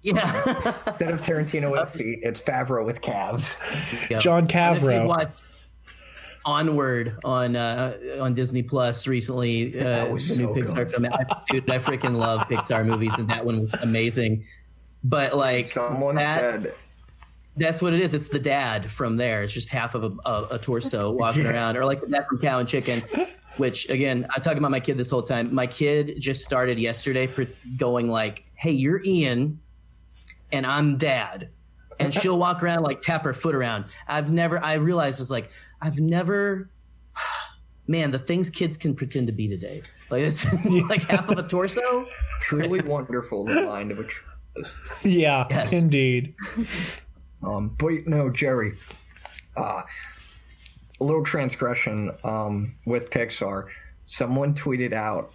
Yeah. Instead of Tarantino with feet, it's Favreau with calves. Yep. John Favreau. Watched Onward on Disney Plus recently. That was the so new Pixar good. film. I freaking love Pixar movies, and that one was amazing. But like Someone said. That's what it is. It's the dad from there. It's just half of a torso walking around, or like the dad from Cow and Chicken. Which again, I talk about my kid this whole time. My kid just started yesterday going like, "Hey, you're Ian, and I'm Dad," and she'll walk around like tap her foot around. I realized it's like I've never. Man, the things kids can pretend to be today, like it's like half of a torso. Truly wonderful, the mind of a child. Yeah, Yes. Indeed. But no, Gerry, a little transgression with Pixar. Someone tweeted out,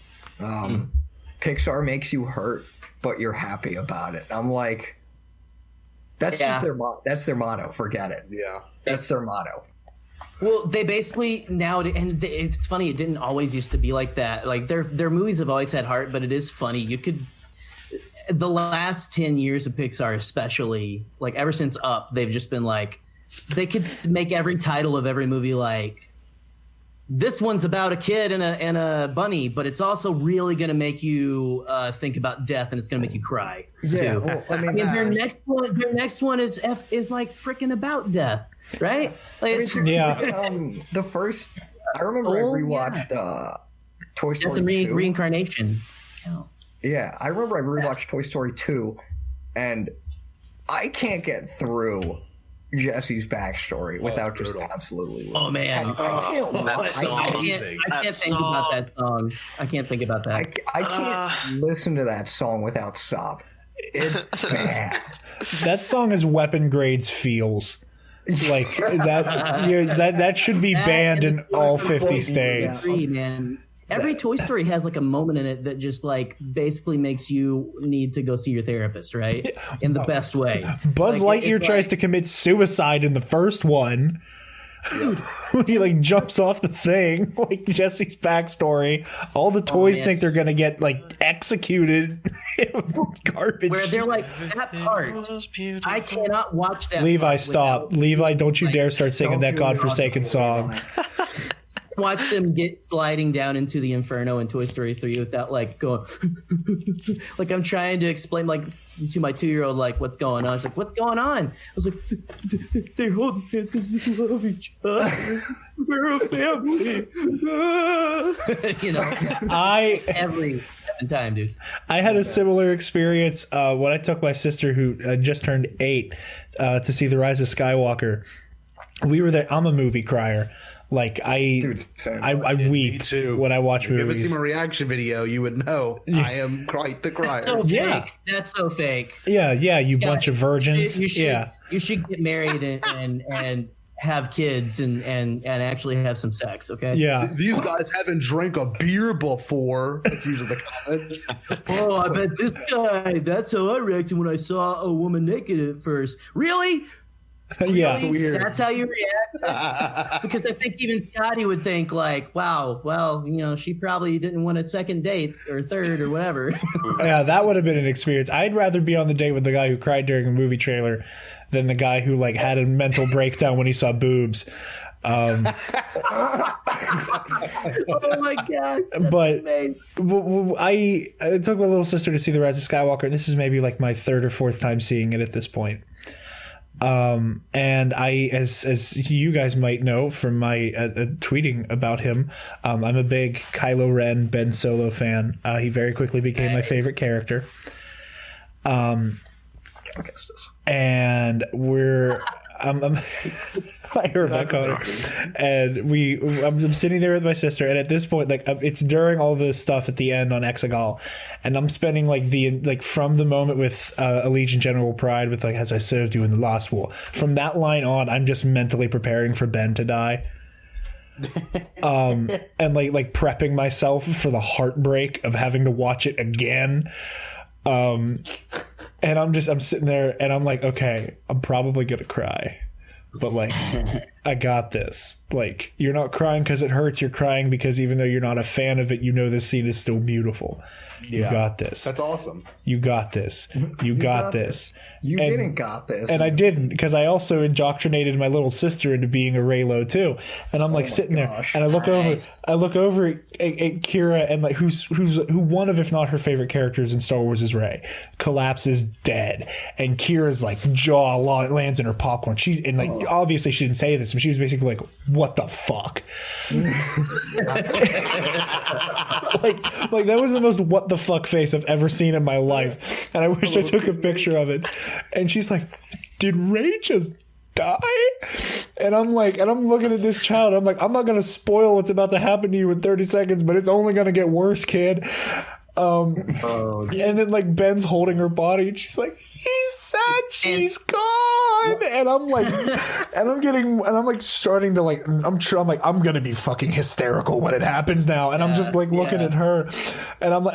Pixar makes you hurt, but you're happy about it. I'm like, that's just that's their motto. Forget it. Yeah. That's their motto. Well, they basically now, and it's funny. It didn't always used to be like that. Like their movies have always had heart, but it is funny. The last 10 years of Pixar, especially, like ever since Up, they've just been like, they could make every title of every movie like, this one's about a kid and a bunny, but it's also really going to make you think about death, and it's going to make you cry too. Well, I mean, their next one is like freaking about death, right? Like, The first, I remember I rewatched Toy death Story and 2. reincarnation. Yeah, I remember I rewatched Toy Story 2, and I can't get through Jesse's backstory without just absolutely. Oh man, That song. I can't think about that song. I can't think about that. I can't listen to that song without sobbing. It's bad. That song is weapon grades feels. Like that should be banned in all 50 states. I agree, man. Every Toy Story has like a moment in it that just like basically makes you need to go see your therapist, right? In the best way. Buzz Lightyear tries to commit suicide in the first one. He like jumps off the thing, like Jesse's backstory. All the toys think they're gonna get like executed. Garbage. Where they're like, that part, I cannot watch that. Levi, stop. Levi, don't you dare start singing that godforsaken song. Watch them get sliding down into the inferno in Toy Story 3 without like going like I'm trying to explain like to my 2-year-old like what's going on. She's like, what's going on? I was like, they're holding hands because we love each other. We're a family. You know, every in time, dude. I had a similar experience when I took my sister, who just turned 8, to see The Rise of Skywalker. We were there. I'm a movie crier. Like Dude, I weep when I watch If you ever movies. seen my reaction video, you would know I am quite the crier. So Yeah. fake. That's so fake. Yeah, you Scott, bunch of virgins. You should, Yeah. you should get married and have kids and actually have some sex. Okay. Yeah. These guys haven't drank a beer before. That's usually the comments. Oh, I bet this guy. That's how I reacted when I saw a woman naked at first. Really? Yeah. Really? That's how you react? Because I think even Scottie would think like, wow, well, she probably didn't want a second date or third or whatever. Yeah, that would have been an experience. I'd rather be on the date with the guy who cried during a movie trailer than the guy who like had a mental breakdown when he saw boobs. Oh my God. That's But amazing. I took my little sister to see The Rise of Skywalker, and this is maybe like my 3rd or 4th time seeing it at this point. And I, as you guys might know from my tweeting about him, I'm a big Kylo Ren Ben Solo fan. He very quickly became my favorite character. And I heard that, Connor. And I'm sitting there with my sister, and at this point, like it's during all this stuff at the end on Exegol, and I'm spending from the moment with Allegiant General Pride with like, as I served you in the Lost War, from that line on, I'm just mentally preparing for Ben to die. And like prepping myself for the heartbreak of having to watch it again. And I'm sitting there and I'm like, okay, I'm probably gonna cry, but like, I got this. Like, you're not crying because it hurts. You're crying because even though you're not a fan of it, this scene is still beautiful. You got this. That's awesome. You got this. You got this. You didn't got this. And I didn't, because I also indoctrinated my little sister into being a Raylo too. And I'm like sitting there, and I look over at Kira, and like who one of, if not her favorite characters in Star Wars is Rey, collapses dead, and Kira's like jaw lands in her popcorn. Obviously she didn't say this, but she was basically like, "What the fuck?" like that was the most what the fuck face I've ever seen in my life, and I wish I took a picture of it. And she's like, "Did Rey just die?" And I'm looking at this child. I'm like, I'm not gonna spoil what's about to happen to you in 30 seconds, but it's only gonna get worse, kid. And then like Ben's holding her body, and she's like, "He's sad, she's gone." And I'm like, starting to like, I'm like, I'm gonna be fucking hysterical when it happens now. And I'm just like looking at her, and I'm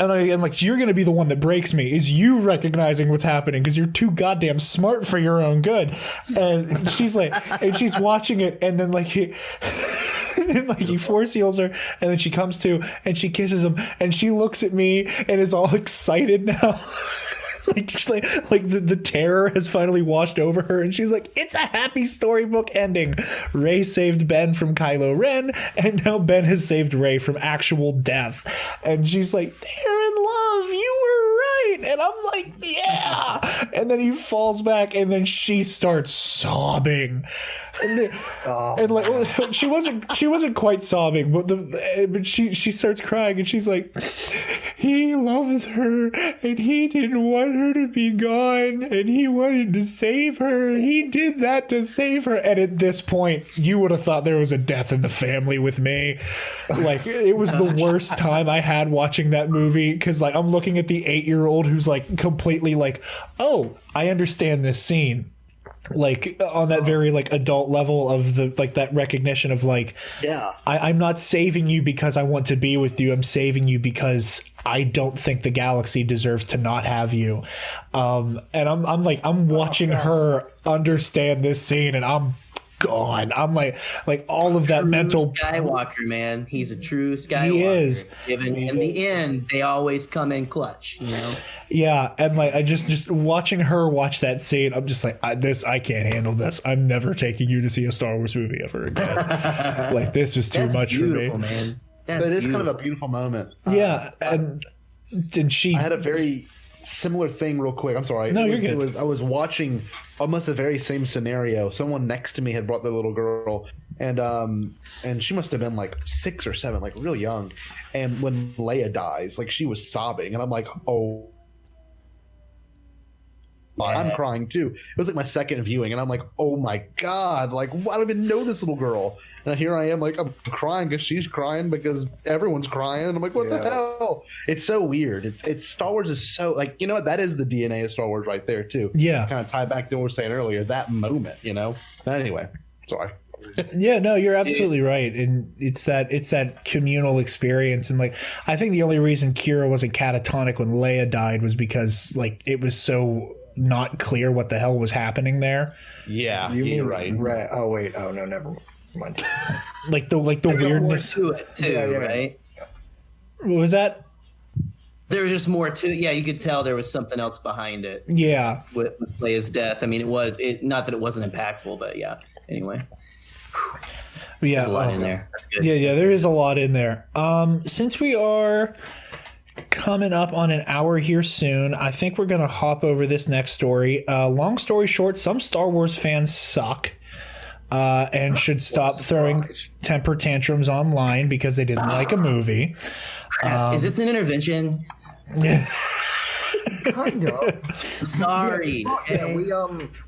like, you're gonna be the one that breaks me, is you recognizing what's happening, because you're too goddamn smart for your own good. And she's like, and she's watching it, and then like and like he force heals her, and then she comes to and she kisses him, and she looks at me and is all excited now. like the terror has finally washed over her, and she's like, "It's a happy storybook ending. Rey saved Ben from Kylo Ren, and now Ben has saved Rey from actual death." And she's like, "They're in love. You were right." And I'm like, "Yeah." And then he falls back, and then she starts sobbing. And like, she wasn't quite sobbing, but she starts crying, and she's like, "He loved her, and he didn't want her to be gone, and he wanted to save her. He did that to save her." And at this point, you would have thought there was a death in the family with me. Like, it was the worst time I had watching that movie, because like I'm looking at the 8-year-old who's like completely like, "Oh, I understand this scene." Like on that very like adult level of the like that recognition of like, I'm not saving you because I want to be with you. I'm saving you because I don't think the galaxy deserves to not have you. And I'm watching her understand this scene, and I'm gone. I'm like all of that True mental Skywalker, man. He's a true Skywalker. He is. Even in the end, they always come in clutch, you know? Yeah, and like I just watching her watch that scene, I'm just like, I can't handle this. I'm never taking you to see a Star Wars movie ever again. Like, this was too much for me. Man. That's That is beautiful. kind of a beautiful moment. Yeah, and she. I had a very similar thing real quick. I'm sorry. No, you're good. I was watching almost the very same scenario. Someone next to me had brought their little girl, and she must have been like 6 or 7, like real young. And when Leia dies, like she was sobbing, and I'm like, oh. Yeah. I'm crying too. It was like my second viewing, and I'm like, oh my God, like, I don't even know this little girl. And here I am, like, I'm crying because she's crying because everyone's crying. And I'm like, what the hell? It's so weird. It's Star Wars is so, like, you know what? That is the DNA of Star Wars right there, too. Yeah. Kind of tie back to what we were saying earlier, that moment, you know? But anyway, sorry. Yeah, no, you're absolutely right, and it's that communal experience, and like I think the only reason Kira wasn't catatonic when Leia died was because like it was so not clear what the hell was happening there. Yeah, you're right. Oh wait, oh no, never mind. like the weirdness to it too, right? What was that? There was just more to it. Yeah, you could tell there was something else behind it. Yeah, with Leia's death. I mean, it not that it wasn't impactful, but yeah. Anyway. Yeah, there's a lot in there. Yeah, there is a lot in there. Since we are coming up on an hour here soon, I think we're gonna hop over this next story. Long story short, some Star Wars fans suck. And should stop throwing temper tantrums online because they didn't like a movie. Is this an intervention? Kind of. Sorry. Yeah,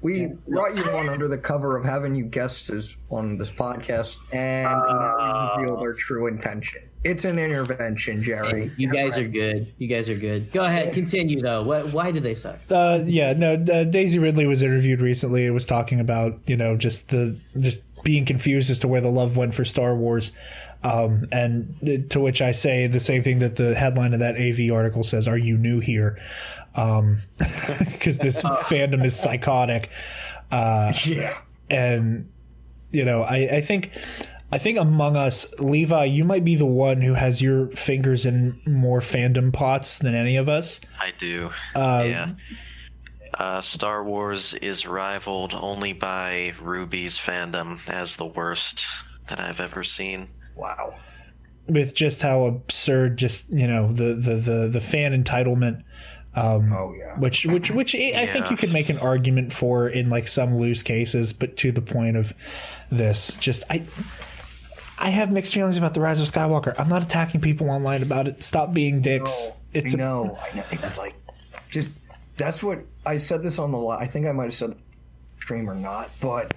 we brought you on under the cover of having you guests on this podcast, and now we reveal their true intention. It's an intervention, Gerry. You guys are good. Go ahead, continue though. Why do they suck? Daisy Ridley was interviewed recently and was talking about just being confused as to where the love went for Star Wars. And to which I say the same thing that the headline of that AV article says, "Are you new here?" Because this fandom is psychotic. And I think among us, Levi, you might be the one who has your fingers in more fandom pots than any of us. I do. Yeah. Star Wars is rivaled only by Ruby's fandom as the worst that I've ever seen. Wow. With just how absurd, the fan entitlement, which I think you could make an argument for in like some loose cases, but to the point of this, I have mixed feelings about The Rise of Skywalker. I'm not attacking people online about it. Stop being dicks. I know. It's like, just, that's what, I said this on the, I think I might have said stream or not, but,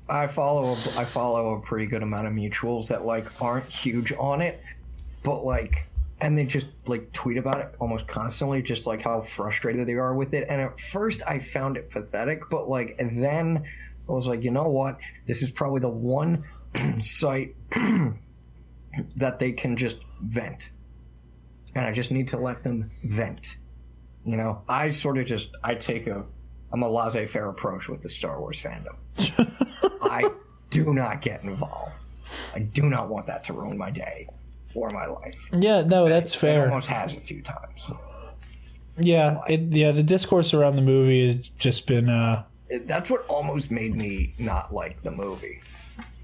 I follow a pretty good amount of mutuals that like aren't huge on it, but like, and they just like tweet about it almost constantly, just like how frustrated they are with it. And at first I found it pathetic, but like, and then I was like, you know what? This is probably the one site that they can just vent, and I just need to let them vent. I sort of I'm a laissez-faire approach with the Star Wars fandom. I do not get involved. I do not want that to ruin my day or my life. Yeah, no, that's fair. It almost has a few times. Yeah, the discourse around the movie has just been... that's what almost made me not like the movie.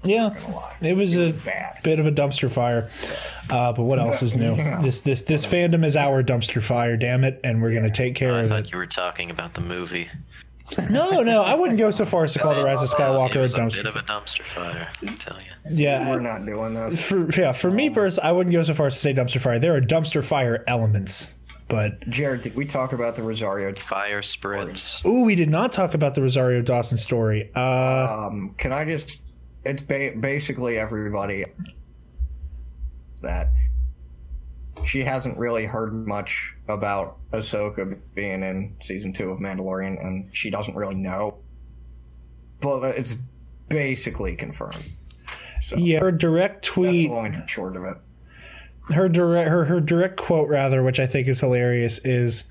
Yeah, it was a bit of a dumpster fire. But what else is new? Yeah. This fandom is our dumpster fire, damn it, and we're going to take care of it. I thought you were talking about the movie. No, I wouldn't go so far as to call The Rise of Skywalker a dumpster. It was a bit of a dumpster fire, I can tell you. Yeah, we're not doing this. For me personally, I wouldn't go so far as to say dumpster fire. There are dumpster fire elements, but Jared, did we talk about the Rosario fire spreads? Ooh, we did not talk about the Rosario Dawson story. Can I just? It's basically everybody that she hasn't really heard much about Ahsoka being in season 2 of Mandalorian, and she doesn't really know. But it's basically confirmed. So, yeah, her direct tweet. That's the long and short of it. Her direct quote, rather, which I think is hilarious, is,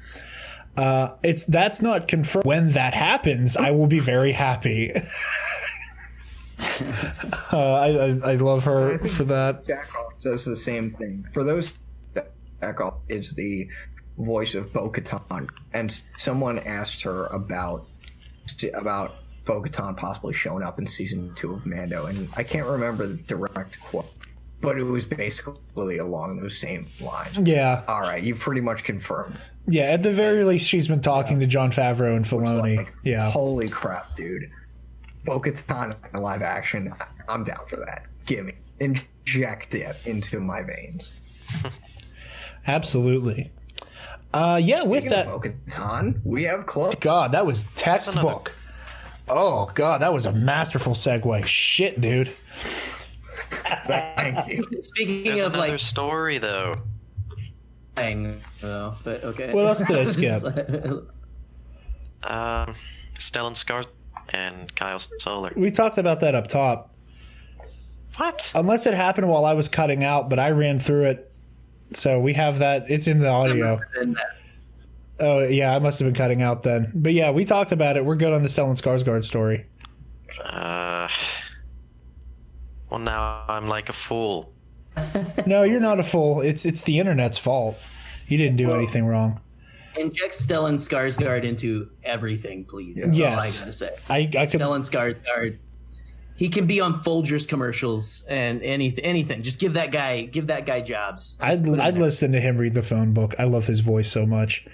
"That's not confirmed. When that happens, I will be very happy." I love her for that. Jackoff says the same thing. For those, Jackoff is the voice of Bo-Katan, and someone asked her about Bo-Katan possibly showing up in season 2 of Mando, and I can't remember the direct quote, but it was basically along those same lines. Yeah. All right, you pretty much confirmed Yeah, at the very least, she's been talking to Jon Favreau and Filoni. Like, yeah. Holy crap, dude. Bo-Katan in live action, I'm down for that. Give me. Inject it into my veins. Absolutely. Yeah, with Speaking that. of Bo-Katan, we have close. God, that was textbook. Oh, God, that was a masterful segue. Shit, dude. Thank you. Speaking There's of another like story though. thing, though, but okay. What else did I skip? Stellan Skarsgård and Kyle Soller. We talked about that up top. What? Unless it happened while I was cutting out, but I ran through it. So we have that. It's in the audio. Oh, yeah, I must have been cutting out then. But yeah, we talked about it. We're good on the Stellan Skarsgård story. Well, now I'm like a fool. No, you're not a fool. It's the internet's fault. You didn't do anything wrong. Inject Stellan Skarsgård into everything, please. That's all I gotta say. I could. Stellan Skarsgård. He can be on Folgers commercials and anything. Just give that guy jobs. I'd listen to him read the phone book. I love his voice so much.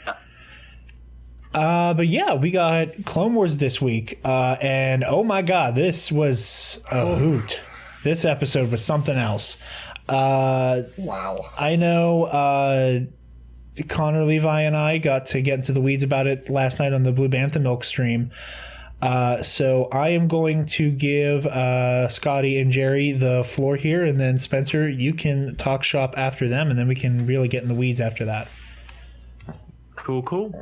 But yeah, we got Clone Wars this week, and oh my God, this was a hoot. This episode was something else. Wow. I know Connor, Levi, and I got to get into the weeds about it last night on the Blue Bantha Milk stream. So I am going to give Scottie and Gerry the floor here, and then Spencer, you can talk shop after them, and then we can really get in the weeds after that. Cool.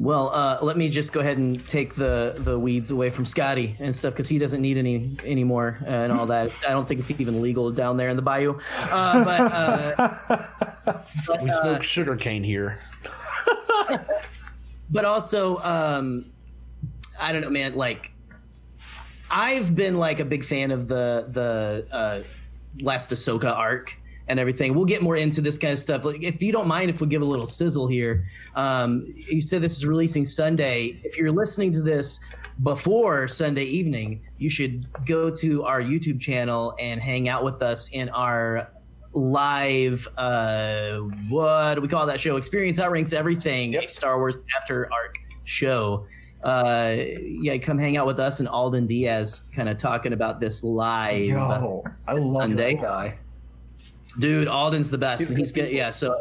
Well, let me just go ahead and take the weeds away from Scottie and stuff because he doesn't need any anymore and all that. I don't think it's even legal down there in the bayou. We smoke sugarcane here. But also, I don't know, man. Like, I've been like a big fan of the last Ahsoka arc and everything. We'll get more into this kind of stuff. Like, if you don't mind, if we give a little sizzle here, you said this is releasing Sunday. If you're listening to this before Sunday evening, you should go to our YouTube channel and hang out with us in our live, what do we call that show? Experience Outranks Everything, a Star Wars After Arc show. Come hang out with us and Alden Diaz kind of talking about this live. Yo, I love Sunday. that guy. Dude, Alden's the best. And he's good. Yeah. So,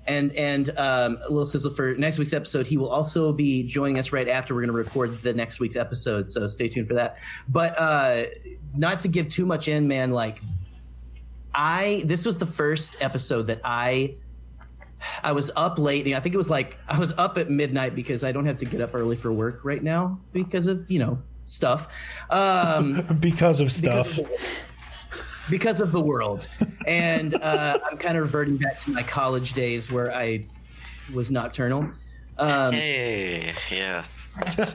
and a little sizzle for next week's episode. He will also be joining us right after we're going to record the next week's episode. So stay tuned for that. But not to give too much in, man, like this was the first episode that I was up late. I think it was like I was up at midnight because I don't have to get up early for work right now because of, stuff. Because of stuff. Because of the world. And I'm kind of reverting back to my college days where I was nocturnal. Yeah.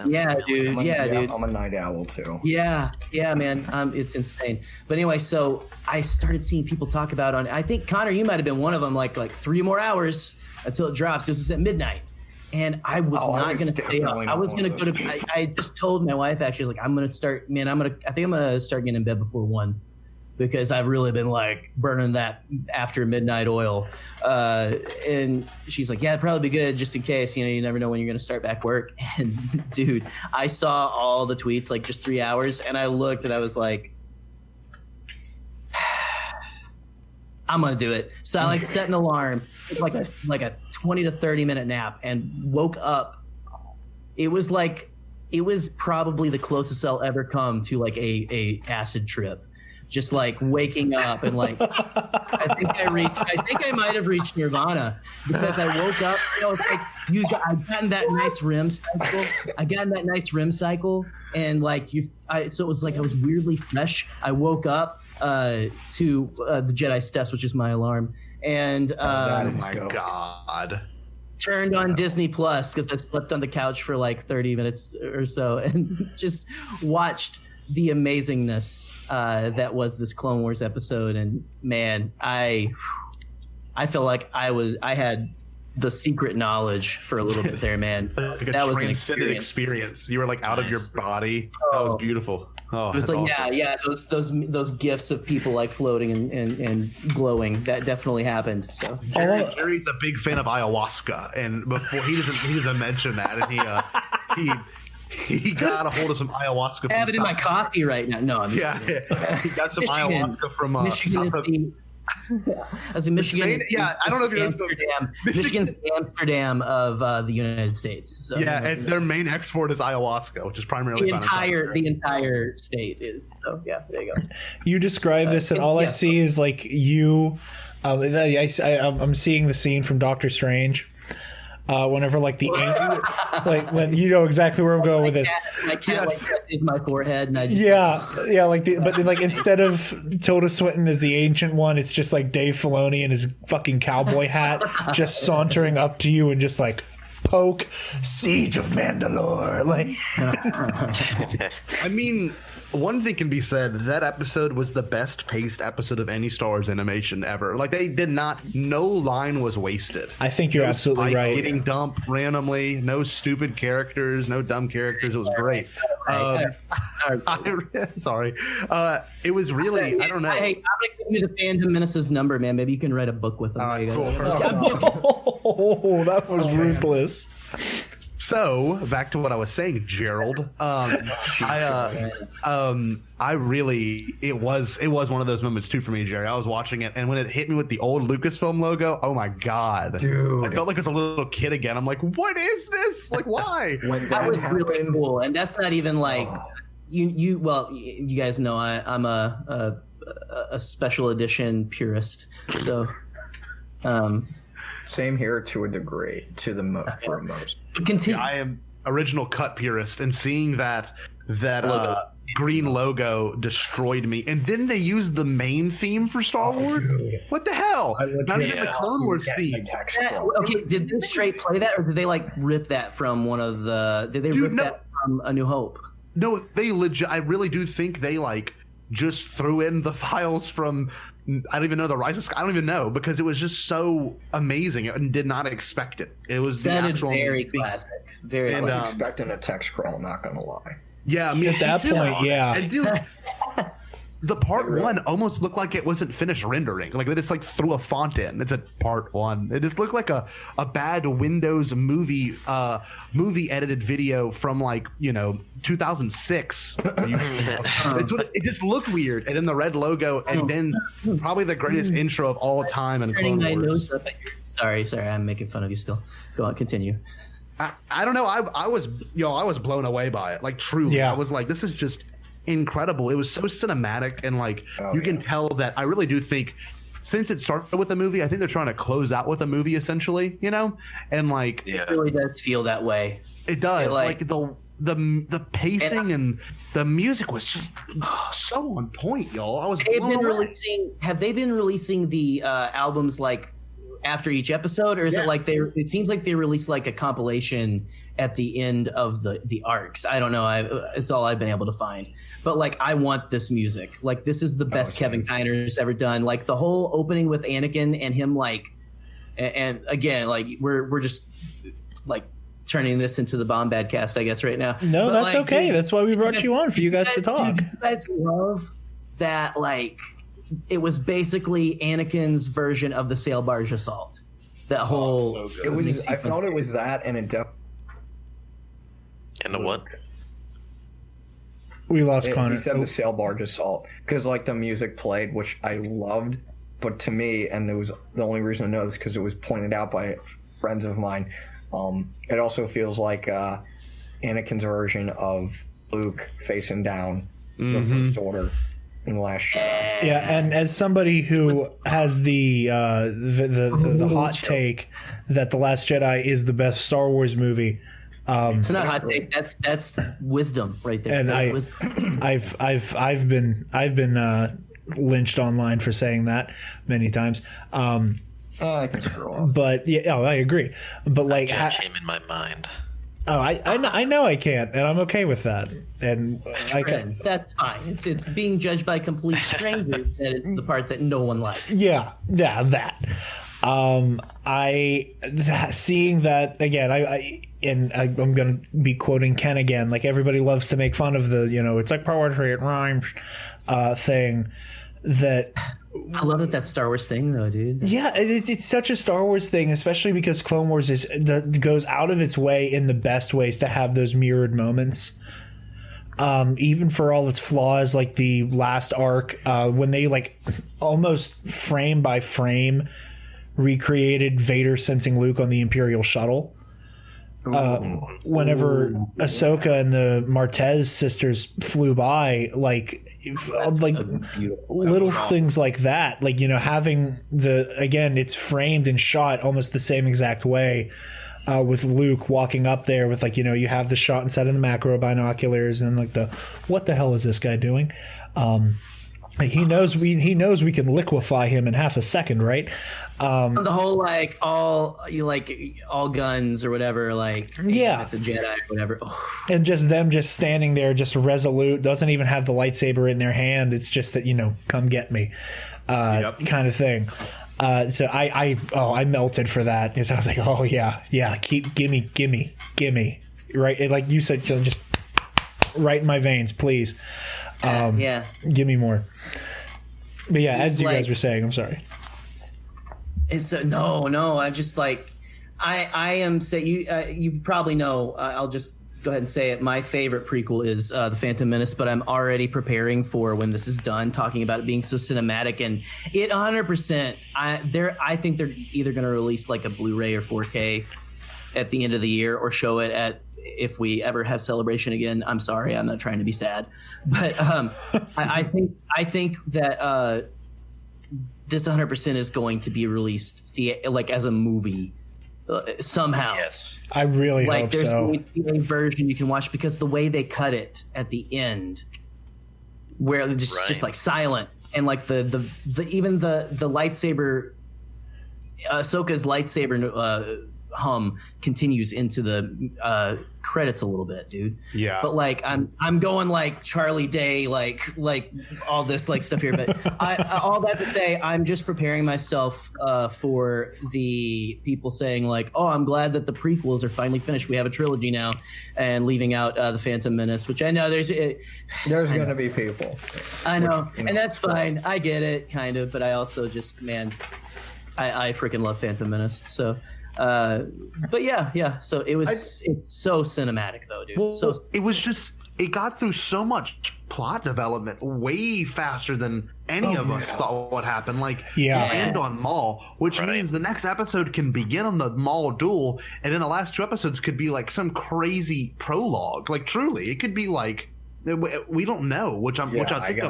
Yeah, dude. Dude. I'm a night owl too. Yeah, man. It's insane. But anyway, so I started seeing people talk about I think, Connor, you might have been one of them, like 3 more hours until it drops. This was at midnight. And I was not going to stay up. I was going to go to I just told my wife, actually, like, I'm going to start, I think I'm going to start getting in bed before 1. Because I've really been like burning that after midnight oil. And she's like, yeah, it'd probably be good just in case, you never know when you're going to start back work. And dude, I saw all the tweets, like just 3 hours. And I looked and I was like, I'm going to do it. So I like set an alarm, like a 20 to 30 minute nap and woke up. It was probably the closest I'll ever come to like a acid trip. Just like waking up and like, I think I might have reached nirvana because I woke up. It's like I got in that nice REM cycle. And like so it was like I was weirdly fresh. I woke up to the Jedi Steps, which is my alarm, and oh my God. Turned on Disney Plus because I slept on the couch for like 30 minutes or so and just watched the amazingness that was this Clone Wars episode. And man, I feel like I had the secret knowledge for a little bit there, man. Like that a was an transcendent experience. You were like out of your body. That was beautiful. Oh, It was that's like, awesome. yeah, those gifs of people like floating and glowing. That definitely happened. So Jerry's a big fan of ayahuasca, and before he doesn't mention that, and he got a hold of some ayahuasca. I have it in my South- coffee right now. No, I'm just Yeah, he got some Michigan. ayahuasca from Michigan. South I was in Michigan. I don't know if you're Amsterdam. Michigan's the Amsterdam of the United States. So, Yeah, and their main export is ayahuasca, which is primarily the found in South America. entire state is. So yeah, there you go. You describe this, and all I yeah. see is like you. I'm seeing the scene from Doctor Strange. Whenever like the like when you know exactly where I'm going with this. My cat like touches my forehead, and I just Yeah, like but then, like instead of Tilda Swinton as the ancient one, it's just like Dave Filoni in his fucking cowboy hat, just sauntering up to you and just like poke Siege of Mandalore. Like, I mean, one thing can be said: that episode was the best paced episode of any Star Wars animation ever. Like they did not, no line was wasted. I think you're absolutely Spice right. Getting dumped randomly, no stupid characters, no dumb characters. It was great. Sorry, it was really. I don't know. Hey, I'm gonna give you the Fandom Menace's number, man. Maybe you can write a book with them. All right, There you cool. go. Oh, that was ruthless. So back to what I was saying, Gerald. I really, it was one of those moments too for me, Jerry. I was watching it, and when it hit me with the old Lucasfilm logo, oh my god, Dude. I felt like I was a little kid again. I'm like, what is this? Like, why? When That was happened, really cool, and that's not even like you. Well, you guys know I'm a special edition purist, so. Same here to a degree, to the for most. Continue. I am original cut purist, and seeing that green logo destroyed me. And then they used the main theme for Star Wars. What the hell? Not even the Clone Wars theme. Okay, did they straight play that, or did they like rip that from one of the? Did they rip that from A New Hope? No, they legit. I really do think they like just threw in the files from. I don't even know the Rise of Sky. I don't even know because it was just so amazing and did not expect it. It was the Sounded actual very classic. Very. I And, was expecting a text crawl, not gonna lie. Yeah, I mean, At that me too. point, yeah. And dude, the part one almost looked like it wasn't finished rendering. Like they just like threw a font in. It's a part one. It just looked like a bad Windows movie edited video from like 2006. It's what it just looked weird. And then the red logo, and then probably the greatest intro of all time in Turning Clone my Wars. nose up at your... Sorry, I'm making fun of you still. Go on, continue. I don't know. I was blown away by it. Like truly, Yeah. I was like, this is just incredible. It was so cinematic, and like you can tell that. I really do think since it started with a movie, I think they're trying to close out with a movie essentially. And like It really does feel that way. it does. It, Like the pacing and the music was just so on point, y'all. I was blown away. Have they been releasing the albums like after each episode, or is it like it seems like they release like a compilation at the end of the arcs? I don't know. It's all I've been able to find. But like, I want this music. Like, this is the best Kevin Kiner's ever done. Like the whole opening with Anakin and him, like, and again, like we're just like turning this into the Bombadcast, I guess, right now. No, But, that's like, okay. dude, That's why we brought you on, for you guys to talk. Dude, you guys love that, like, it was basically Anakin's version of the sail barge assault. That whole. It was. I felt it was that, and it definitely. And the what? We lost He Connor. said the sail barge assault because like the music played, which I loved, but to me, and it was the only reason I know this because it was pointed out by friends of mine. It also feels like Anakin's version of Luke facing down the First Order in the Last Jedi. Yeah, and as somebody who has the hot take that The Last Jedi is the best Star Wars movie, It's not hot take. That's wisdom right there. and That's wisdom. I've been lynched online for saying that many times. I can screw off. But yeah, I agree. But like, Judge him in my mind. I know I can't, and I'm okay with that. And I can. That's fine. It's being judged by complete strangers that is the part that no one likes. Yeah, that. Seeing that again, I'm going to be quoting Ken again. Like, everybody loves to make fun of the, it's like poetry, it rhymes, thing. That I love that Star Wars thing, though, dude. Yeah, it's such a Star Wars thing, especially because Clone Wars goes out of its way in the best ways to have those mirrored moments. Even for all its flaws, like the last arc, when they like almost frame by frame recreated Vader sensing Luke on the Imperial shuttle. Whenever Ahsoka and the Martez sisters flew by, like little things like that, like, having it's framed and shot almost the same exact way, with Luke walking up there with, like, you have the shot instead of the macro binoculars, and like what the hell is this guy doing? He knows we can liquefy him in half a second, right? The whole all guns or whatever, like at the Jedi or whatever, and just them just standing there, just resolute, doesn't even have the lightsaber in their hand. It's just that come get me, kind of thing. So I melted for that, because I was like, oh yeah, gimme, right? Like you said, just right in my veins, please. Give me more. But yeah, as you guys were saying, I'm sorry. It's no. I'm just like, I am saying, you probably know. I'll just go ahead and say it. My favorite prequel is The Phantom Menace, but I'm already preparing for when this is done, talking about it being so cinematic, and it 100%. I think they're either going to release like a Blu-ray or 4K at the end of the year, or show it at. If we ever have Celebration again, I'm sorry, I'm not trying to be sad, but I think that this 100% is going to be released as a movie somehow. Yes, I really hope there's so. going to be a version you can watch, because the way they cut it at the end, where it's just like silent, and like the even the lightsaber, Ahsoka's lightsaber hum continues into the credits a little bit, dude. Yeah. But like I'm going like Charlie Day, like all this like stuff here. But all that to say, I'm just preparing myself for the people saying like, oh, I'm glad that the prequels are finally finished. We have a trilogy now, and leaving out the Phantom Menace, which I know there's going to be people. I know, and that's fine. I get it, kind of. But I also just, man, I freaking love Phantom Menace. So. But yeah. So it's so cinematic though, dude. Well, it got through so much plot development way faster than any of us thought would happen. Like, end on Maul, which means the next episode can begin on the Maul duel, and then the last two episodes could be like some crazy prologue. Like, truly, it could be like, we don't know, which I think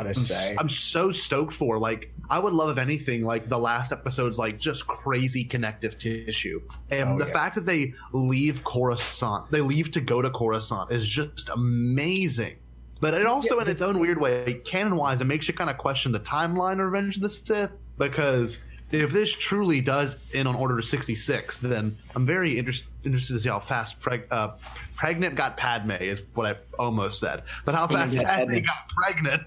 I'm so stoked for. Like, I would love, if anything, like the last episode's like just crazy connective tissue, and the fact that they leave Coruscant, they leave to go to Coruscant, is just amazing. But it also, in its own weird way, canon-wise, it makes you kind of question the timeline of Revenge of the Sith, because if this truly does end on Order 66, then I'm very interested to see how fast pregnant got Padme, is what I almost said. But how fast Padme got pregnant.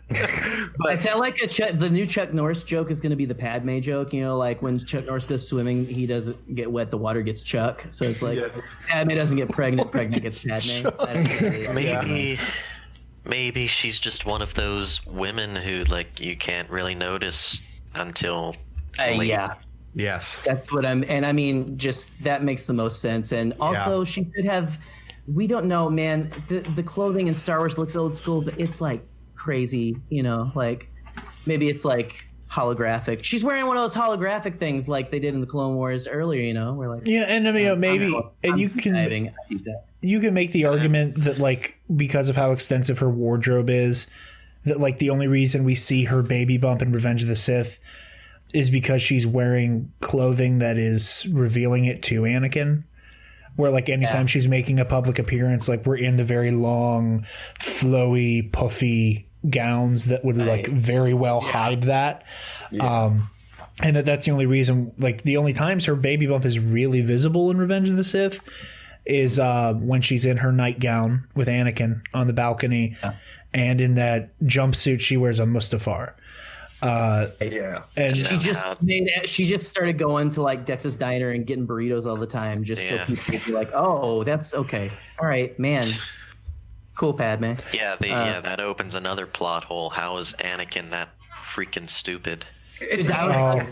I sound like the new Chuck Norris joke is going to be the Padme joke. Like when Chuck Norris goes swimming, he doesn't get wet, the water gets Chuck. So it's like Padme doesn't get pregnant, pregnant gets Padme. Maybe she's just one of those women who, like, you can't really notice until... Yes, that's what and I mean, just that makes the most sense. And also, she could have. We don't know, man. The clothing in Star Wars looks old school, but it's like crazy, like maybe it's like holographic. She's wearing one of those holographic things like they did in the Clone Wars earlier. We're like, and I mean, maybe, and you can make the argument that, like, because of how extensive her wardrobe is, that like the only reason we see her baby bump in Revenge of the Sith is because she's wearing clothing that is revealing it to Anakin. Where, like, anytime she's making a public appearance, like, we're in the very long, flowy, puffy gowns that would, like, very well hide that. And that's the only reason, like, the only times her baby bump is really visible in Revenge of the Sith is when she's in her nightgown with Anakin on the balcony, and in that jumpsuit she wears on Mustafar. Yeah. And she just started going to like Dex's Diner and getting burritos all the time, just so people would be like, "Oh, that's okay. All right, man. Cool, Padme." Yeah, that opens another plot hole. How is Anakin that freaking stupid? I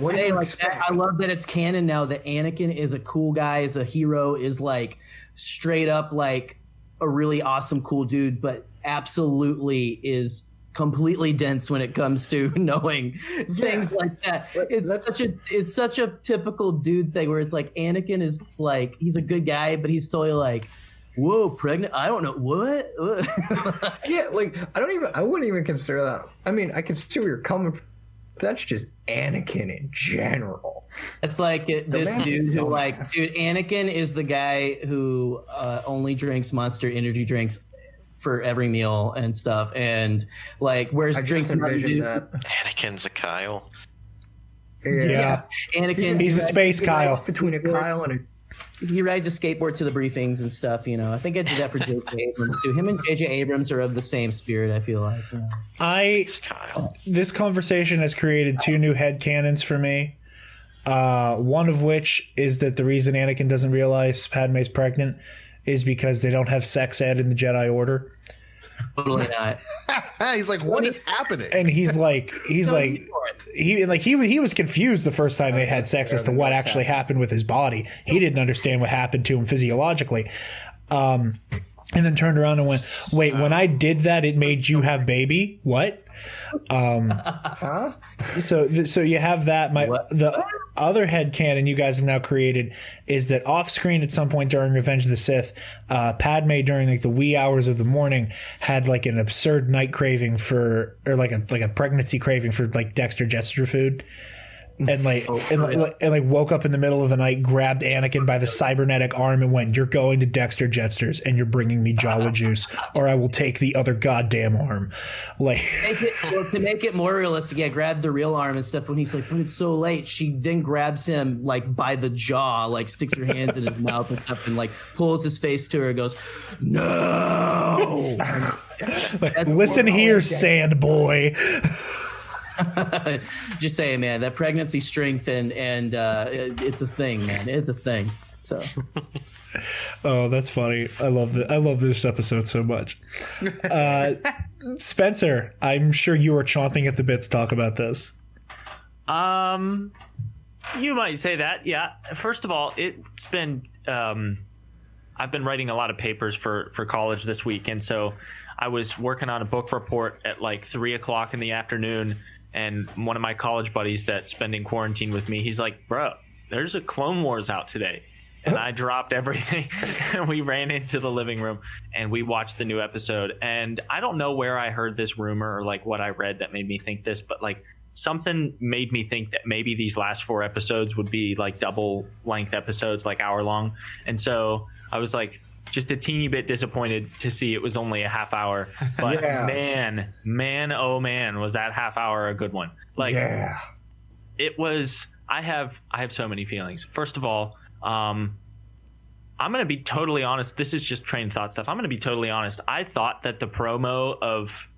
love that it's canon now that Anakin is a cool guy, is a hero, is like straight up like a really awesome, cool dude, but absolutely is completely dense when it comes to knowing things like that. It's such a typical dude thing where it's like Anakin is like, he's a good guy, but he's totally like, whoa, pregnant? I don't know what. Yeah, like I wouldn't even consider that. I mean, I can see where you're coming from. That's just Anakin in general. It's like this dude who Anakin is the guy who only drinks Monster energy drinks for every meal and stuff, and like where's drinks Anakin's a Kyle. Yeah. Anakin, he's a space Kyle. Between a Kyle and he rides a skateboard to the briefings and stuff, you know. I think I did that for J.J. Abrams too. Him and J.J. Abrams are of the same spirit, I feel like. You know. This conversation has created two new headcanons for me. One of which is that the reason Anakin doesn't realize Padme's pregnant is because they don't have sex ed in the Jedi Order. Totally not. He's like, what is happening? And he was confused the first time they had sex as to what actually happened with his body. He didn't understand what happened to him physiologically. And then turned around and went, wait, when I did that, it made you have baby? What? So you have that. The other headcanon you guys have now created is that off screen at some point during Revenge of the Sith, Padme during like the wee hours of the morning had like an absurd night craving for, or like a pregnancy craving for like Dexter Jettster food. And woke up in the middle of the night, grabbed Anakin by the cybernetic arm and went, "You're going to Dexter Jettster's and you're bringing me Jawa juice, or I will take the other goddamn arm." Like to make it more realistic, grab the real arm and stuff. When he's like, "But it's so late," she then grabs him like by the jaw, like sticks her hands in his mouth and stuff, and like pulls his face to her and goes, "No." Listen here, sand boy. Just saying, man, that pregnancy strength and it's a thing, man. It's a thing. So oh, that's funny. I love this episode so much. Spencer, I'm sure you are chomping at the bit to talk about this. You might say that. Yeah. First of all, it's been I've been writing a lot of papers for college this week, and so I was working on a book report at like 3:00 in the afternoon. And one of my college buddies that's spending quarantine with me, he's like, "Bro, there's a Clone Wars out today." And I dropped everything and we ran into the living room and we watched the new episode. And I don't know where I heard this rumor or like what I read that made me think this, but like something made me think that maybe these last 4 episodes would be like double length episodes, like hour long. And so I was like, just a teeny bit disappointed to see it was only a half hour, but man, oh man, was that half hour a good one? Like, it was. I have so many feelings. First of all, I'm going to be totally honest. This is just train of thought stuff. I'm going to be totally honest. I thought that the promo of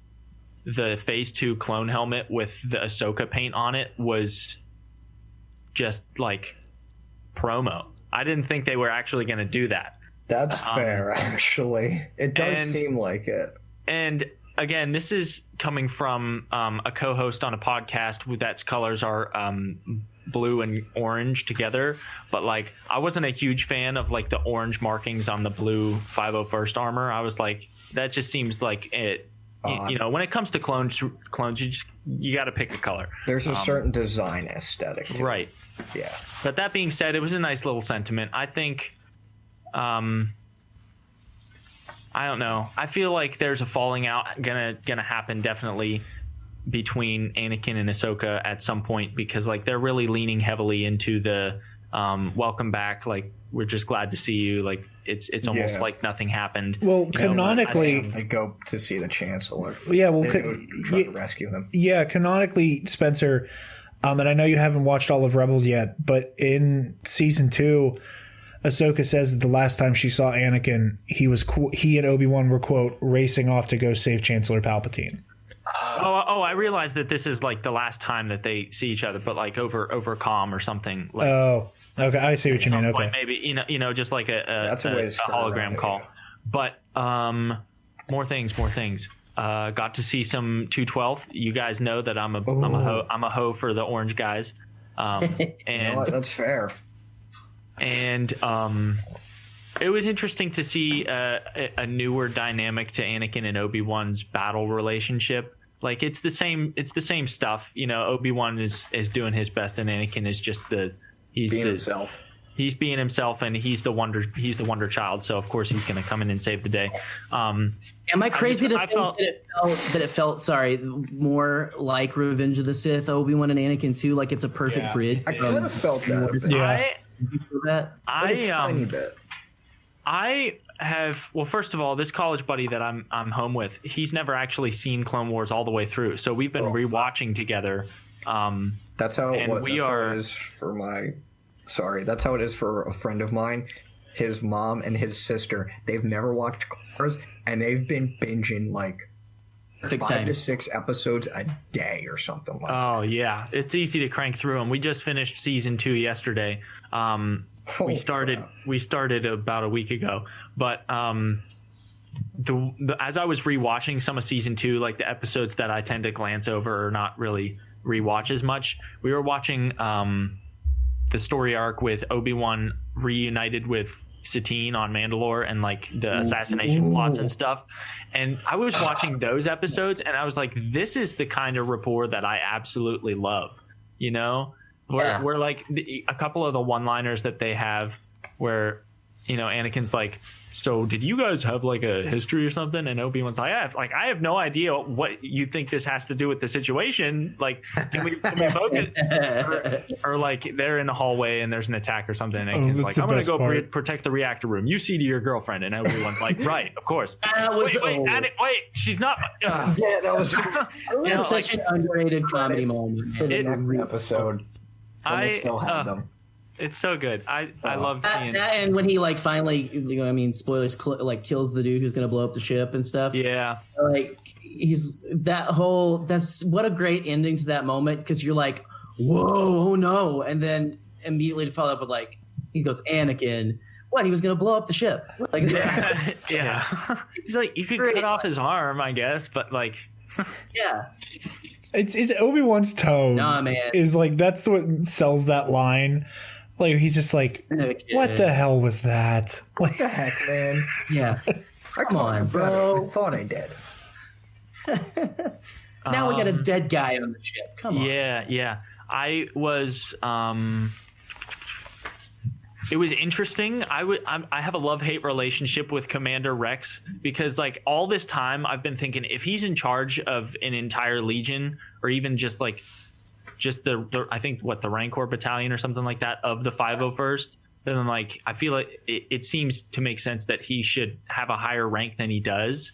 the Phase 2 clone helmet with the Ahsoka paint on it was just like promo. I didn't think they were actually going to do that. That's fair, actually. It does seem like it. And again, this is coming from a co-host on a podcast that's colors are blue and orange together. But like, I wasn't a huge fan of like the orange markings on the blue 501st armor. I was like, that just seems like it. You know, when it comes to clones, you got to pick a color. There's a certain design aesthetic to right? It. Yeah. But that being said, it was a nice little sentiment. I think. I don't know. I feel like there's a falling out gonna happen definitely between Anakin and Ahsoka at some point, because like they're really leaning heavily into the welcome back, like we're just glad to see you, like it's almost like nothing happened. Well, canonically, they go to see the Chancellor. Yeah, well, try to rescue him. Yeah, canonically, Spencer, and I know you haven't watched all of Rebels yet, but in season 2, Ahsoka says that the last time she saw Anakin, he and Obi-Wan were, quote, racing off to go save Chancellor Palpatine. I realize that this is like the last time that they see each other, but like over comm or something. Like, Oh, okay. I see what you mean. Okay. maybe just like That's a way to skirt around hologram it, call. yeah. But more things. Got to see some 212th. You guys know that I'm a hoe for the orange guys. And You know what? That's fair. and it was interesting to see a newer dynamic to Anakin and Obi-Wan's battle relationship. Like it's the same stuff. Obi-Wan is doing his best, and Anakin is just himself. He's being himself, and he's the wonder child. So of course he's going to come in and save the day. Am I crazy to think that it felt more like Revenge of the Sith, Obi-Wan and Anakin too? Like it's a perfect bridge. I kind of felt that. A bit. Yeah. A tiny bit. First of all, this college buddy that I'm home with, he's never actually seen Clone Wars all the way through. So we've been rewatching together. That's how it was. That's how it is for a friend of mine. His mom and his sister, they've never watched Clone Wars, and they've been binging like 5 to 6 episodes a day or something like that. Oh yeah, it's easy to crank through them. We just finished season 2 yesterday. We started about a week ago, but as I was rewatching some of season 2, like the episodes that I tend to glance over or not really rewatch as much, we were watching the story arc with Obi-Wan reunited with Satine on Mandalore and like the assassination plots and stuff. And I was watching those episodes and I was like, this is the kind of rapport that I absolutely love, where like a couple of the one-liners that they have where, Anakin's like, so did you guys have like a history or something? And Obi-Wan's like, I have no idea what you think this has to do with the situation. Like, can we both or like they're in the hallway and there's an attack or something. And Anakin's like, I'm going to go protect the reactor room. You see to your girlfriend. And Obi-Wan's like, right, of course. Wait, she's not. Yeah, that was such an underrated comedy moment. For the next episode. I still have them. It's so good. I love seeing that, and when he like finally, spoilers, kills the dude who's gonna blow up the ship and stuff. Yeah, like that's what a great ending to that moment, because you're like, whoa, oh no, and then immediately to follow up with like, he goes, Anakin, what? He was gonna blow up the ship? Like, yeah. He's like, you could cut off his arm, I guess, but like, yeah. It's Obi-Wan's tone. Nah, man. Is like that's what sells that line. Like he's just like, what the hell was that? Like, what the heck, man? Yeah. Come on, bro. Thought I did. Now we got a dead guy on the ship. Come on. Yeah. I was. It was interesting. I have a love-hate relationship with Commander Rex, because like all this time I've been thinking, if he's in charge of an entire legion, or even just the I think the Rancor battalion or something like that of the 501st, then like I feel like it seems to make sense that he should have a higher rank than he does.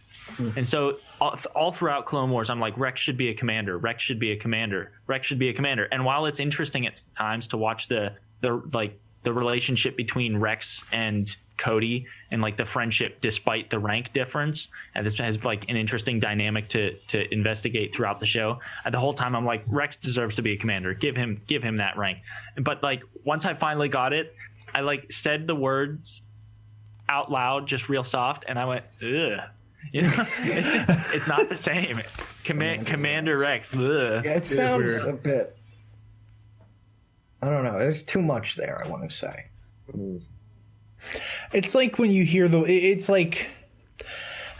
And so all throughout Clone Wars, I'm like, Rex should be a commander. Rex should be a commander. Rex should be a commander. And while it's interesting at times to watch the relationship between Rex and Cody and like the friendship despite the rank difference, and this has like an interesting dynamic to investigate throughout the show. And the whole time I'm like, Rex deserves to be a commander. Give him that rank. But like once I finally got it, I like said the words out loud, just real soft, and I went, ugh. It's not the same. Commander Rex. Ugh. Yeah, it sounds a bit. I don't know. There's too much there, I want to say. It's like when you hear it's like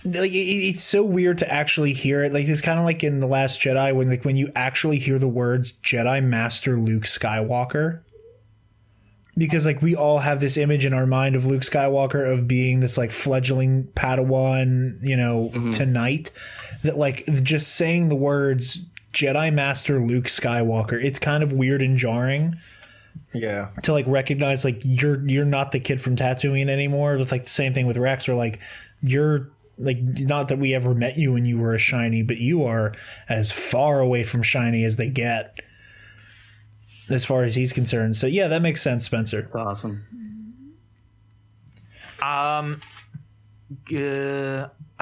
it's so weird to actually hear it. Like it's kind of like in The Last Jedi when you actually hear the words Jedi Master Luke Skywalker. Because like we all have this image in our mind of Luke Skywalker of being this like fledgling Padawan, tonight, that like just saying the words Jedi Master Luke Skywalker, it's kind of weird and jarring. Yeah. To like recognize like you're not the kid from Tatooine anymore. It's like the same thing with Rex, where like you're like, not that we ever met you when you were a shiny, but you are as far away from shiny as they get, as far as he's concerned. So yeah, that makes sense, Spencer. That's awesome. I'm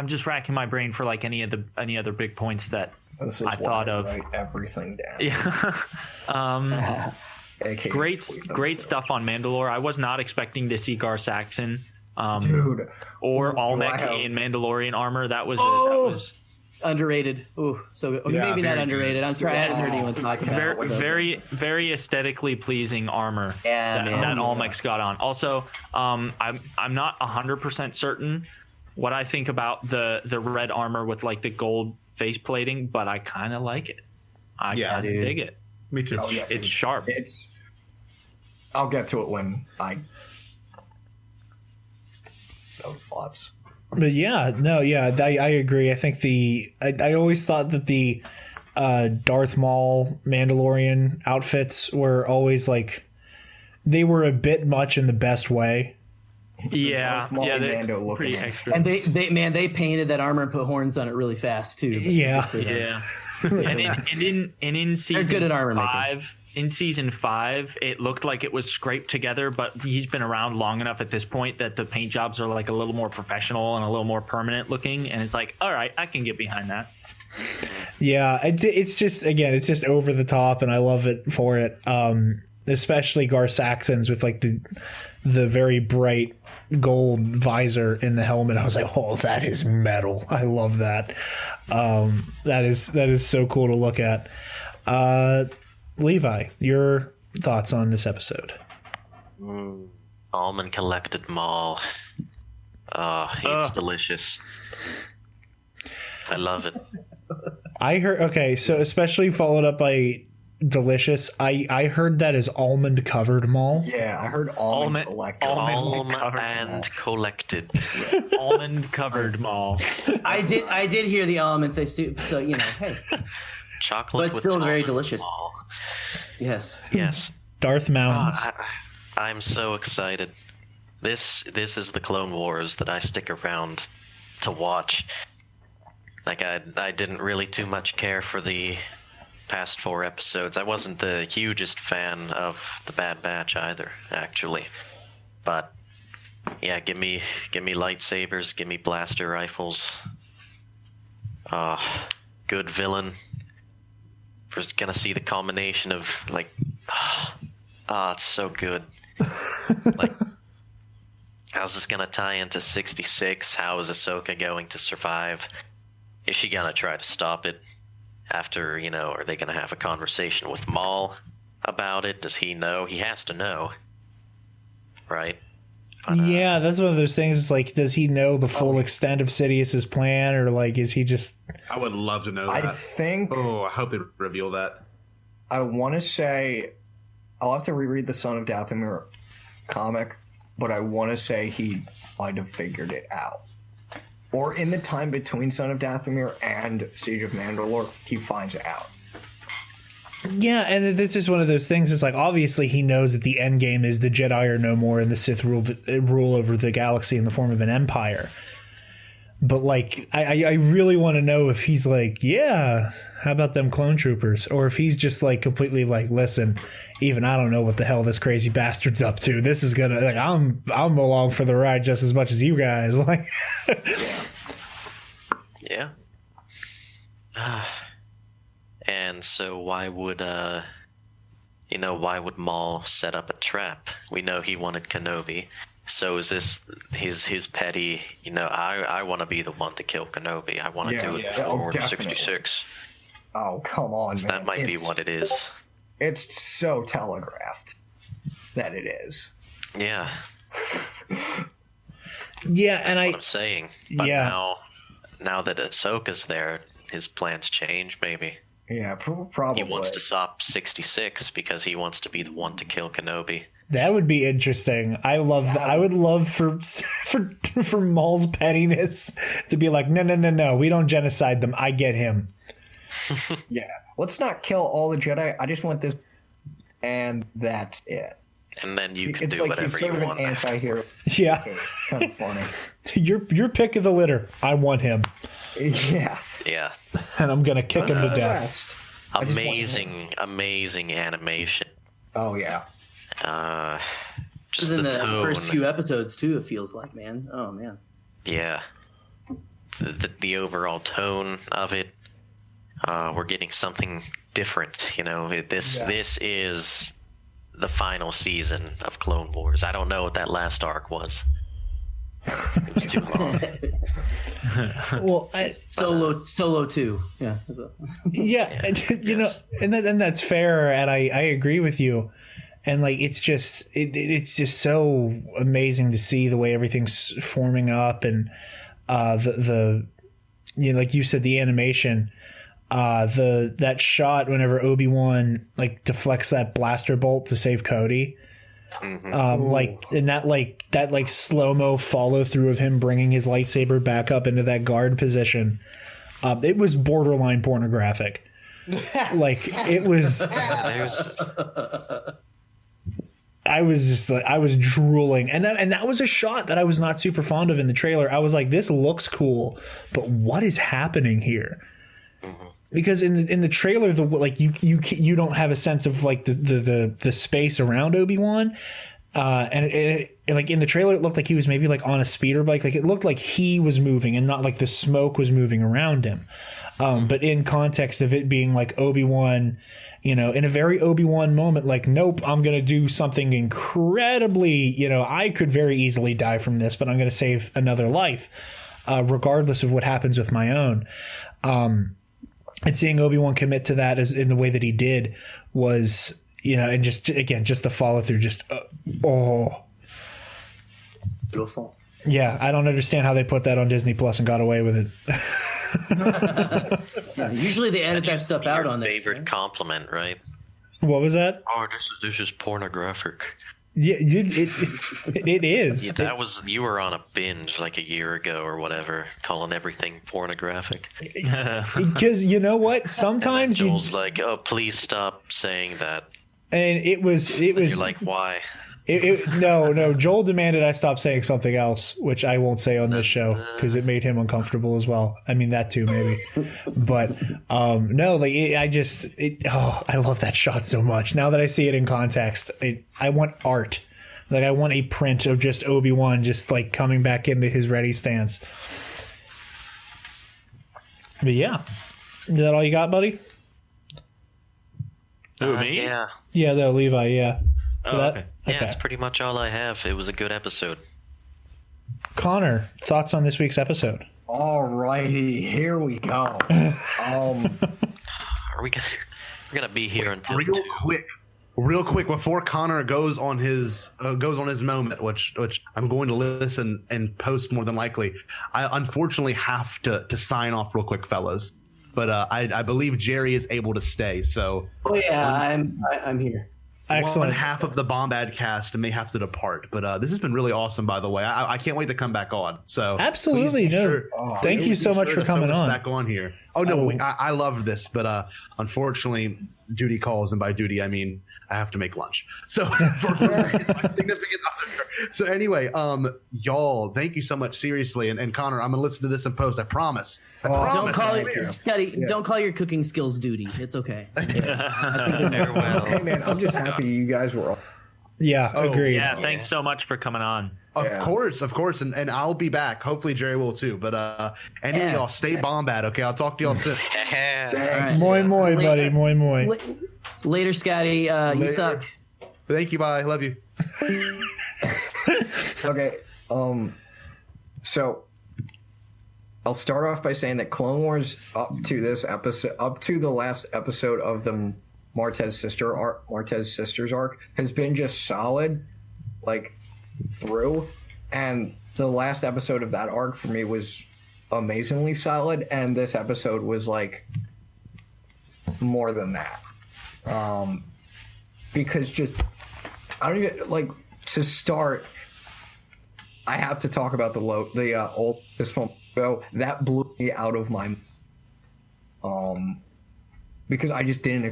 just racking my brain for like any other big points that This is I thought of write everything down. yeah. AKA great tweet them great too. stuff on Mandalore. I was not expecting to see Gar Saxon Dude. or Do I Almec have- in Mandalorian armor. That was Underrated. Ooh, so Yeah, maybe not very underrated. I'm sorry, I haven't heard anyone talk about it. very aesthetically pleasing armor Yeah, that, man. that Almec's got on. Also, I'm not 100% certain what I think about the red armor with like the gold face plating, but I kind of like it. I Yeah, kind of dude. dig it. Me too. Oh, yeah. It's sharp. I'll get to it when I. Those thoughts. But yeah, no, yeah, I agree. I think I always thought that the Darth Maul Mandalorian outfits were always like they were a bit much in the best way. Yeah, Darth Maul yeah, and they're Mando looking pretty at- extra. And they painted that armor and put horns on it really fast too. Yeah. Yeah. and in season good at armor making. 5, in season 5, it looked like it was scraped together, but he's been around long enough at this point that the paint jobs are like a little more professional and a little more permanent looking, and it's like, all right, I can get behind that. Yeah, it's just it's just over the top, and I love it for it. Especially Gar Saxon's with like the very bright gold visor in the helmet. I was like, oh, that is metal. I love that. That is so cool to look at. Levi, your thoughts on this episode? Almond collected Maul. Oh, it's delicious. I love it. I heard, okay, so especially followed up by delicious. I heard that as almond covered Maul. Yeah, I heard almond collected. Alm covered and collected. Almond covered Maul. I did hear the element they do, so you know, hey, Chocolate but with still very almond delicious. Maul. Yes. Yes. Darth Mountains. I'm so excited. This is the Clone Wars that I stick around to watch. Like I didn't really too much care for the past 4 episodes. I wasn't the hugest fan of the Bad Batch either, actually. But yeah, give me lightsabers, give me blaster rifles. Good villain. We're gonna see the combination of like, it's so good. Like, how's this gonna tie into 66? How is Ahsoka going to survive? Is she gonna try to stop it? After, are they gonna have a conversation with Maul about it? Does he know? He has to know, right? But, yeah, that's one of those things. It's like, does he know the full extent of Sidious's plan, or like, is he just? I would love to know I that. think Oh, I hope they reveal that. I want to say I'll have to reread the Son of Dathomir comic, but I want to say he might have figured it out. Or in the time between Son of Dathomir and Siege of Mandalore, he finds out. Yeah, and this is one of those things. It's like, obviously he knows that the end game is the Jedi are no more and the Sith rule over the galaxy in the form of an empire. But like, I really want to know if he's like, yeah, how about them clone troopers? Or if he's just like completely like, listen, even I don't know what the hell this crazy bastard's up to. This is gonna, like, I'm along for the ride just as much as you guys. Like, yeah. And so why would Maul set up a trap? We know he wanted Kenobi. So is this his petty, I want to be the one to kill Kenobi. I want to do it before Order definitely. 66. Oh, come on, man. That might be what it is. It's so telegraphed that it is. Yeah, yeah, and that's what I'm saying. But yeah. now that Ahsoka's there, his plans change, maybe. Yeah, probably. He wants to stop 66 because he wants to be the one to kill Kenobi. That would be interesting. I love that. I would love for Maul's pettiness to be like, no, we don't genocide them. I get him. Yeah, let's not kill all the Jedi. I just want this, and that's it. And then you can It's do like whatever he's sort you of want. an anti-hero. Yeah, It's kind of funny. your pick of the litter. I want him, Yeah. Yeah. and I'm gonna kick him to The death. rest, I just want Amazing animation. Oh yeah. Just in the the tone. first few episodes too, it feels like, man. Oh man. Yeah. The overall tone of it. we're getting something different. You know, this is the final season of Clone Wars. I don't know what that last arc was. It was too long. Well, Solo 2. Yeah. yeah, you know, and that's fair, and I agree with you. And like it's just so amazing to see the way everything's forming up, and the you know, like you said, the animation, that shot whenever Obi-Wan like deflects that blaster bolt to save Cody. Like and that slow-mo follow through of him bringing his lightsaber back up into that guard position, it was borderline pornographic. Like it was. I was drooling, and that was a shot that I was not super fond of in the trailer. I was like, this looks cool, but what is happening here? Because in the trailer, you don't have a sense of like the space around Obi-Wan, and it like in the trailer it looked like he was maybe like on a speeder bike. Like it looked like he was moving and not like the smoke was moving around him. But in context of it being like Obi-Wan, you know, in a very Obi-Wan moment, like, nope, I'm going to do something incredibly, you know, I could very easily die from this, but I'm going to save another life, regardless of what happens with my own. And seeing Obi-Wan commit to that in the way that he did was, you know, and just the follow through, Beautiful. Yeah, I don't understand how they put that on Disney Plus and got away with it. Usually they edit that stuff out on there. Favorite compliment, right? What was that? Oh, this is pornographic. Yeah, it is. Yeah, that was, you were on a binge like a year ago or whatever, calling everything pornographic. Because you know what? Sometimes Joel's like, "Oh, please stop saying that." And it was. You're like, why? No. Joel demanded I stop saying something else, which I won't say on this show because it made him uncomfortable as well. I mean, that too, maybe. But no, like I love that shot so much. Now that I see it in context, I want art. Like I want a print of just Obi-Wan just like coming back into his ready stance. But yeah, is that all you got, buddy? Who, me? Yeah. Yeah, no, Levi. Yeah. Oh, okay. Yeah, that's pretty much all I have. It was a good episode. Connor, thoughts on this week's episode? Alrighty, here we go. Are we gonna be here until real quick before Connor goes on his moment, which I'm going to listen and post more than likely. I unfortunately have to sign off real quick, fellas. But I believe Gerry is able to stay. So I'm here. Excellent. One half of the Bombadcast may have to depart, but this has been really awesome. By the way, I can't wait to come back on. So absolutely, no. Thank you so much for coming on. Back on here. Oh no, I love this, but unfortunately, duty calls, and by duty I mean I have to make lunch. So for my significant other. So anyway, y'all, thank you so much. Seriously, and Connor, I'm gonna listen to this in post. I promise. Don't call it, Scottie. Yeah. Don't call your cooking skills duty. It's okay. Farewell. Hey man, I'm just happy you guys were. Yeah, agreed. Yeah, thanks so much for coming on. Of course, and I'll be back. Hopefully Gerry will too. But anyway, y'all stay Bombad, okay? I'll talk to y'all soon. Right. Moi moi, buddy. Moi moi. Later, Scottie. You suck. Thank you. Bye. Love you. Okay. So I'll start off by saying that Clone Wars up to the last episode of the Martez Sisters arc has been just solid, like through, and the last episode of that arc for me was amazingly solid, and this episode was like more than that, because just I don't even like to start. I have to talk about the old this film. So that blew me out of my because I just didn't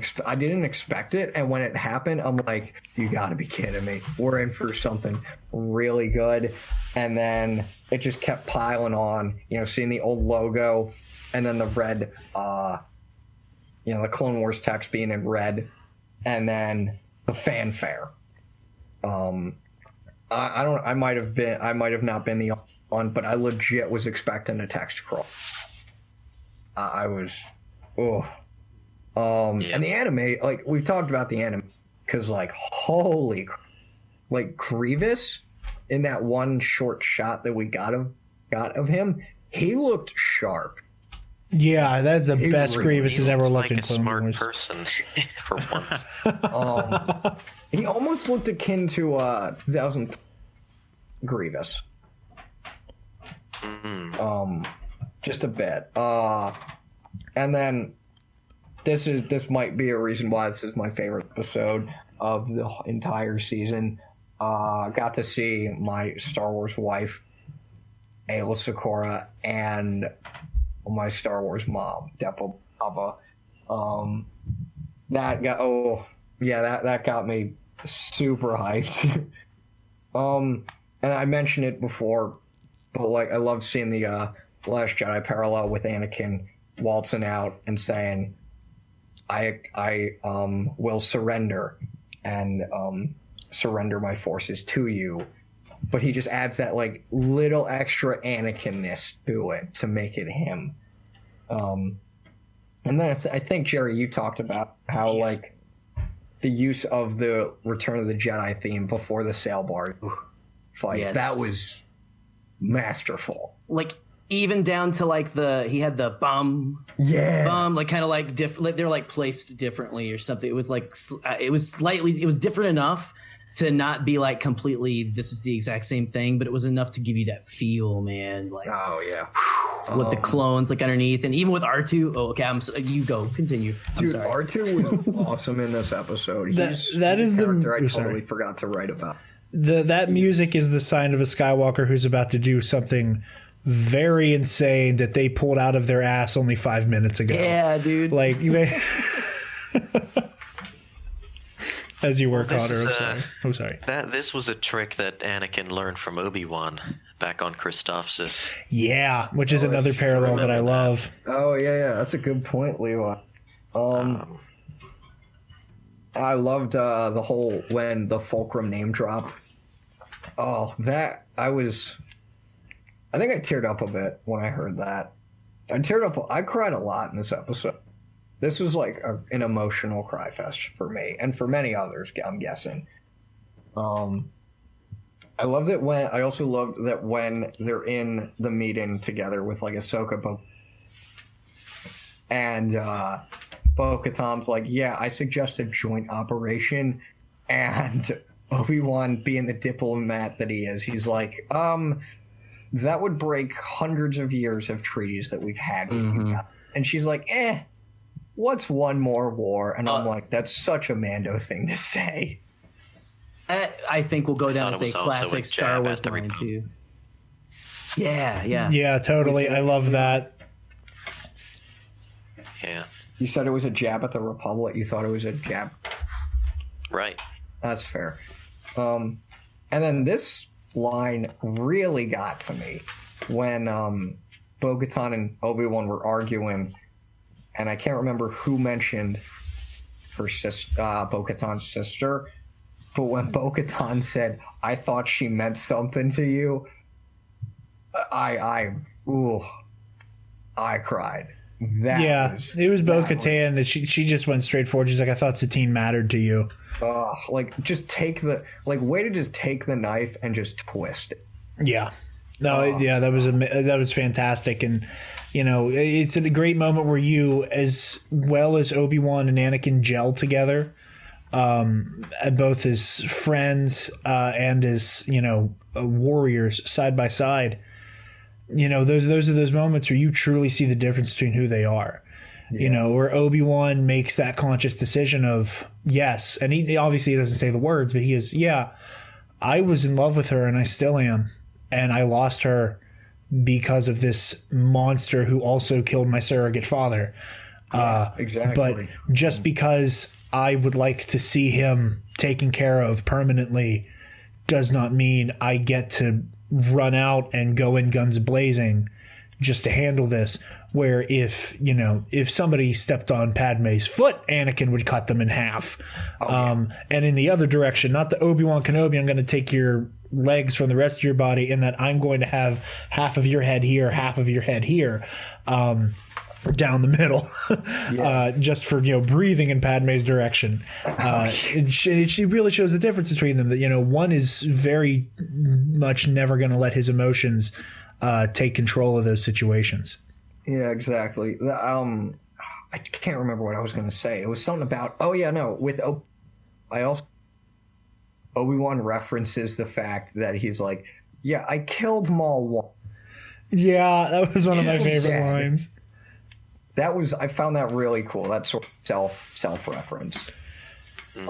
expect it, and when it happened, I'm like, you got to be kidding me. We're in for something really good. And then it just kept piling on, you know, seeing the old logo and then the red the Clone Wars text being in red, and then the fanfare. I might have not been the one, but I legit was expecting a text crawl. I was Oh. And the anime, like, we've talked about the anime, because, like, holy, like, Grievous, in that one short shot that we got of him, he looked sharp. Yeah, that's the best really- Grievous has ever looked like in a Clone smart Wars. person for once. He almost looked akin to 2000 Grievous. Just a bit. And then this might be a reason why this is my favorite episode of the entire season. Got to see my Star Wars wife, Ayla Secura, and my Star Wars mom, Depa Baba. That got me super hyped. And I mentioned it before, but like I love seeing the Last Jedi parallel with Anakin waltzing out and saying, I will surrender and surrender my forces to you. But he just adds that like little extra Anakin-ness to it to make it him. And then I think, Gerry, you talked about how like the use of the Return of the Jedi theme before the sailbar fight. Yes. That was masterful. Like even down to like he had the bum, like kind of like different. They're like placed differently or something. It was like it was different enough to not be like completely this is the exact same thing, but it was enough to give you that feel, man. Like Oh yeah. with the clones like underneath, and even with R2. Oh, okay, you go, continue. I'm Dude, sorry. R2 was awesome in this episode. That He's is a the- character I oh, totally sorry. forgot to write about. That music is the sign of a Skywalker who's about to do something very insane that they pulled out of their ass only 5 minutes ago. Yeah, dude. Like you may as you work This harder. is, I'm sorry. This was a trick that Anakin learned from Obi-Wan back on Christophsis. Yeah, which is another parallel that I love. Oh yeah, that's a good point, Lewa. I loved the whole when the Fulcrum name drop. Oh, that I think I teared up a bit when I heard that. I teared up. I cried a lot in this episode. This was like an emotional cry fest for me and for many others, I'm guessing. I loved it when I also loved that when they're in the meeting together with like Ahsoka, and Bo-Katam's like, yeah, I suggest a joint operation, and Obi-Wan, being the diplomat that he is, he's like, that would break hundreds of years of treaties that we've had with you guys. And she's like, what's one more war? And I'm like, that's such a Mando thing to say. I think we'll go down thought as it a was also classic a Star jab Wars at the line Republic. too. Yeah. Yeah, totally. I love that. Yeah, You said it was a jab at the Republic. You thought it was a jab. right. That's fair. And then this line really got to me when Bo-Katan and Obi-Wan were arguing, and I can't remember who mentioned her sister, Bo-Katan's sister, but when Bo-Katan said, "I thought she meant something to you," I cried. It was Bo-Katan that she just went straight forward. She's like, I thought Satine mattered to you. Like just take the way to just take the knife and just twist it. Yeah. No, that was fantastic. And, you know, it's a great moment where you, as well as Obi-Wan and Anakin, gel together, both as friends and as, you know, warriors side by side. You know, those are those moments where you truly see the difference between who they are. You know, where Obi-Wan makes that conscious decision of yes, and he obviously doesn't say the words, but he is, I was in love with her and I still am, and I lost her because of this monster who also killed my surrogate father. Exactly. But just because I would like to see him taken care of permanently does not mean I get to run out and go in guns blazing just to handle this. Where if somebody stepped on Padme's foot, Anakin would cut them in half. And in the other direction, not the Obi-Wan Kenobi, I'm going to take your legs from the rest of your body, in that I'm going to have half of your head here, half of your head here. down the middle, just for breathing in Padme's direction. She really shows the difference between them. That one is very much never going to let his emotions take control of those situations. Yeah, exactly. I can't remember what I was going to say. It was something about Obi-Wan references the fact that he's like, yeah, I killed Maul 1. Yeah, that was one of my favorite lines. I found that really cool. That sort of self-reference. I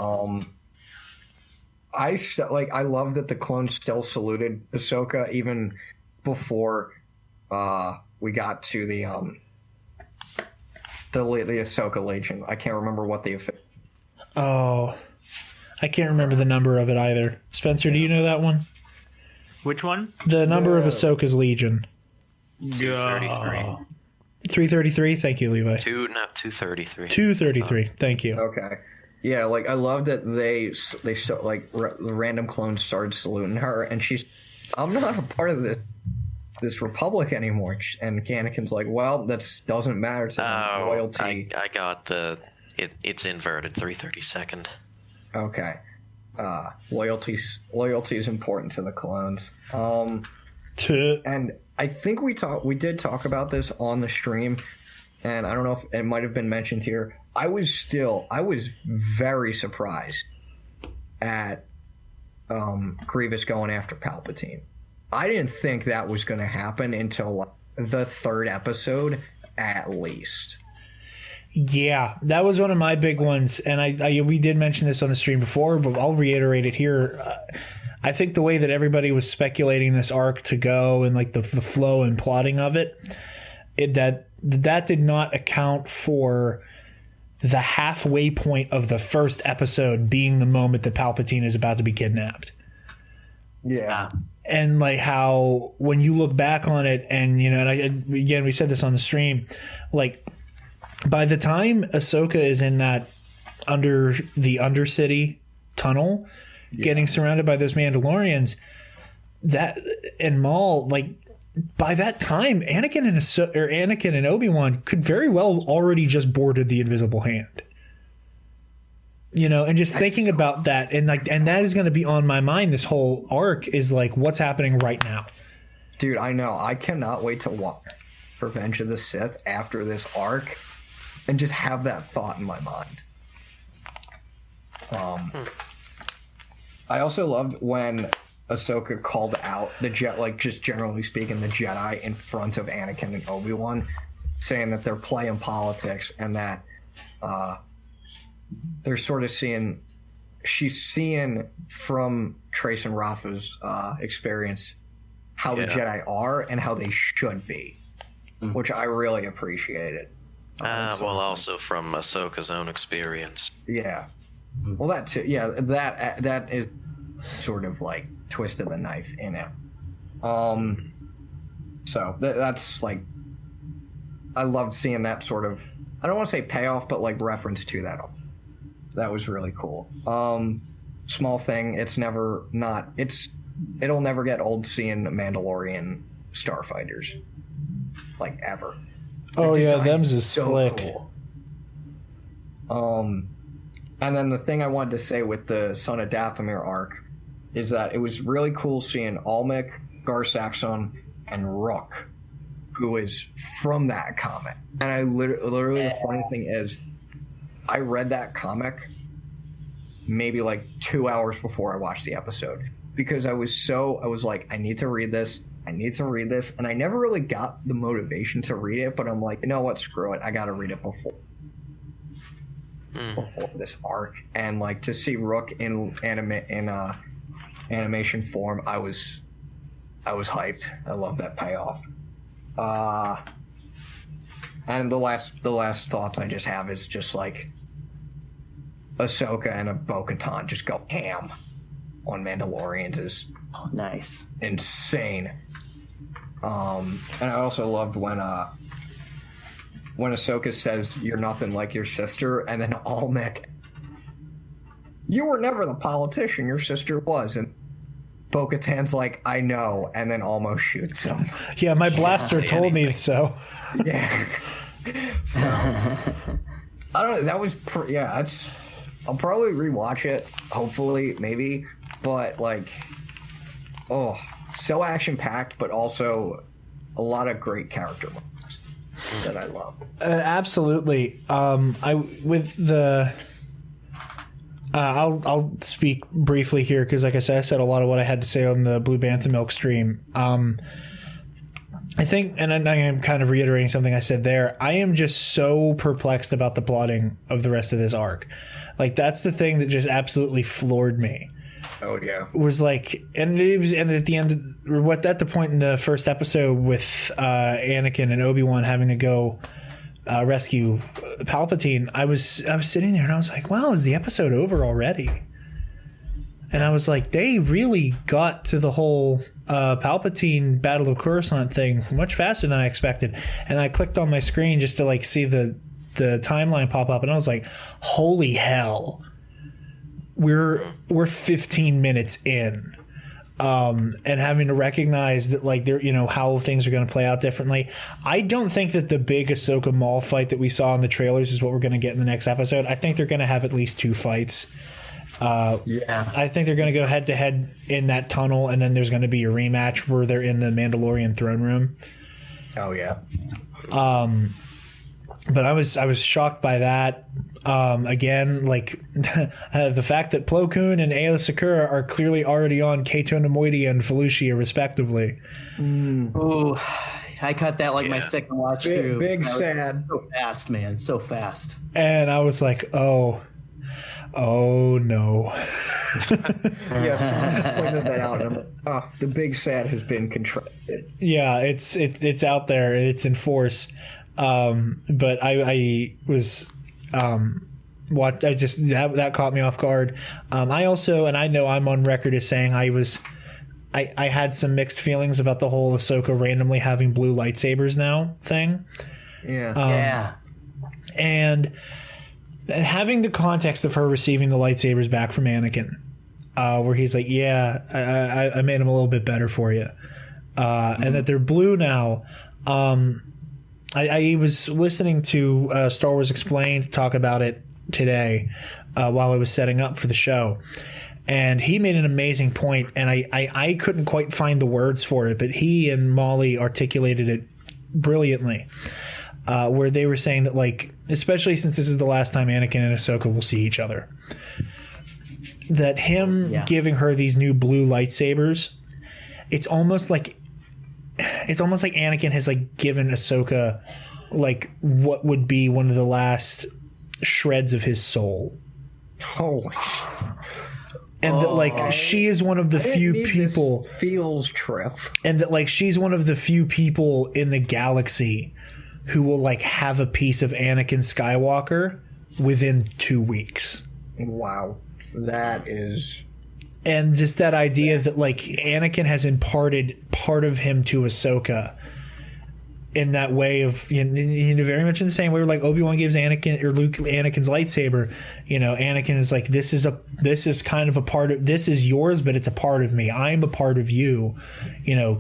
love that the clones still saluted Ahsoka even before we got to the Ahsoka Legion. I can't remember what the I can't remember the number of it either. Spencer, do you know that one? Which one? The number of Ahsoka's Legion. 233. 333. Thank you, Levi. 233. 233. Thank you. Okay. Yeah, I love that the random clones started saluting her, and I'm not a part of this republic anymore. And Anakin's like, well, that doesn't matter to them. Loyalty. I got it's inverted. 332nd. Okay. Loyalty is important to the clones. And I think we did talk about this on the stream, and I don't know if it might have been mentioned here. I was very surprised at Grievous going after Palpatine. I didn't think that was going to happen until the third episode, at least. Yeah, that was one of my big ones, and we did mention this on the stream before, but I'll reiterate it here. I think the way that everybody was speculating this arc to go and the flow and plotting of it, that did not account for the halfway point of the first episode being the moment that Palpatine is about to be kidnapped. Yeah. And how when you look back on it, and again we said this on the stream, by the time Ahsoka is in that under the Undercity tunnel, getting surrounded by those Mandalorians, and Maul, by that time, Anakin and Obi-Wan could very well already just boarded the Invisible Hand. And just thinking about that, and that is going to be on my mind. This whole arc is what's happening right now. Dude, I know. I cannot wait to watch Revenge of the Sith after this arc, and just have that thought in my mind. I also loved when Ahsoka called out the just generally speaking, the Jedi in front of Anakin and Obi-Wan, saying that they're playing politics and that they're sort of she's seeing from Trace and Rafa's experience how the Jedi are and how they should be, which I really appreciated. Also from Ahsoka's own experience. Yeah. Well, that too. Yeah, that is sort of twist of the knife in it. So that's I loved seeing that sort of, I don't want to say payoff, but reference to that. That was really cool. Small thing. It'll never get old seeing Mandalorian starfighters, ever. Oh yeah, them's is so slick. Cool. And then the thing I wanted to say with the Son of Dathomir arc is that it was really cool seeing Almec, Gar Saxon, and Rook, who is from that comic. And I literally, the funny thing is, I read that comic maybe 2 hours before I watched the episode, because I was like, I need to read this. And I never really got the motivation to read it, but I'm like, you know what, screw it. I got to read it before this arc. And to see Rook in animation form, I was hyped. I love that payoff. And the last thoughts I just have is just Ahsoka and a Bo-Katan just go ham on Mandalorians is nice, insane. And I also loved when Ahsoka says, "You're nothing like your sister," and then Almec, "You were never the politician, your sister was," and Bo-Katan's like, "I know," and then almost shoots him. Yeah, my blaster told me so. Yeah. So, I don't know. That was, that's. I'll probably rewatch it. Hopefully, maybe. But like, so action packed, but also a lot of great character moments that I love. Absolutely. I'll speak briefly here because, like I said a lot of what I had to say on the Blue Bantha Milk stream. I think, and I am kind of reiterating something I said there. I am just so perplexed about the plotting of the rest of this arc. Like, that's the thing that just absolutely floored me. Oh yeah, Was like, and at the end, at the point in the first episode with Anakin and Obi-Wan having to go rescue Palpatine, I was sitting there and I was like, wow, is the episode over already? And I was like, they really got to the whole Palpatine Battle of Coruscant thing much faster than I expected. And I clicked on my screen just to like see the timeline pop up, and I was like, holy hell, we're 15 minutes in. And having to recognize that, like, there, how things are going to play out differently. I don't think that the big Ahsoka Maul fight that we saw in the trailers is what we're going to get in the next episode. I think they're going to have at least 2 fights. I think they're going to go head to head in that tunnel, and then there's going to be a rematch where they're in the Mandalorian throne room. Oh yeah. But I was shocked by that. Again, like the fact that Plo Koon and Aayla Secura are clearly already on Kato Nemoidia and Felucia, respectively. Oh, I cut that like my second watch through. Big sad. So fast, man. So fast. And I was like, oh no. Yeah, pointed that out. And I'm like, the big sad has been contracted. Yeah, it's out there and it's in force. But I was that caught me off guard. I also, and I know I'm on record as saying I had some mixed feelings about the whole Ahsoka randomly having blue lightsabers now thing. Yeah. And having the context of her receiving the lightsabers back from Anakin, where he's like, yeah, I made them a little bit better for you. And that they're blue now. I was listening to Star Wars Explained talk about it today while I was setting up for the show. And he made an amazing point, and I couldn't quite find the words for it, but he and Molly articulated it brilliantly, where they were saying that, like, especially since this is the last time Anakin and Ahsoka will see each other, that him giving her these new blue lightsabers, it's almost like Anakin has like given Ahsoka like what would be one of the last shreds of his soul. And that like she is one of the few people feels trip. And that like she's one of the few people in the galaxy who will like have a piece of Anakin Skywalker within 2 weeks. Wow. That is. And just that idea that like Anakin has imparted part of him to Ahsoka in that way of, very much in the same way where like Obi-Wan gives Anakin or Luke Anakin's lightsaber, Anakin is like, this is kind of a part of, this is yours, but it's a part of me. I'm a part of you,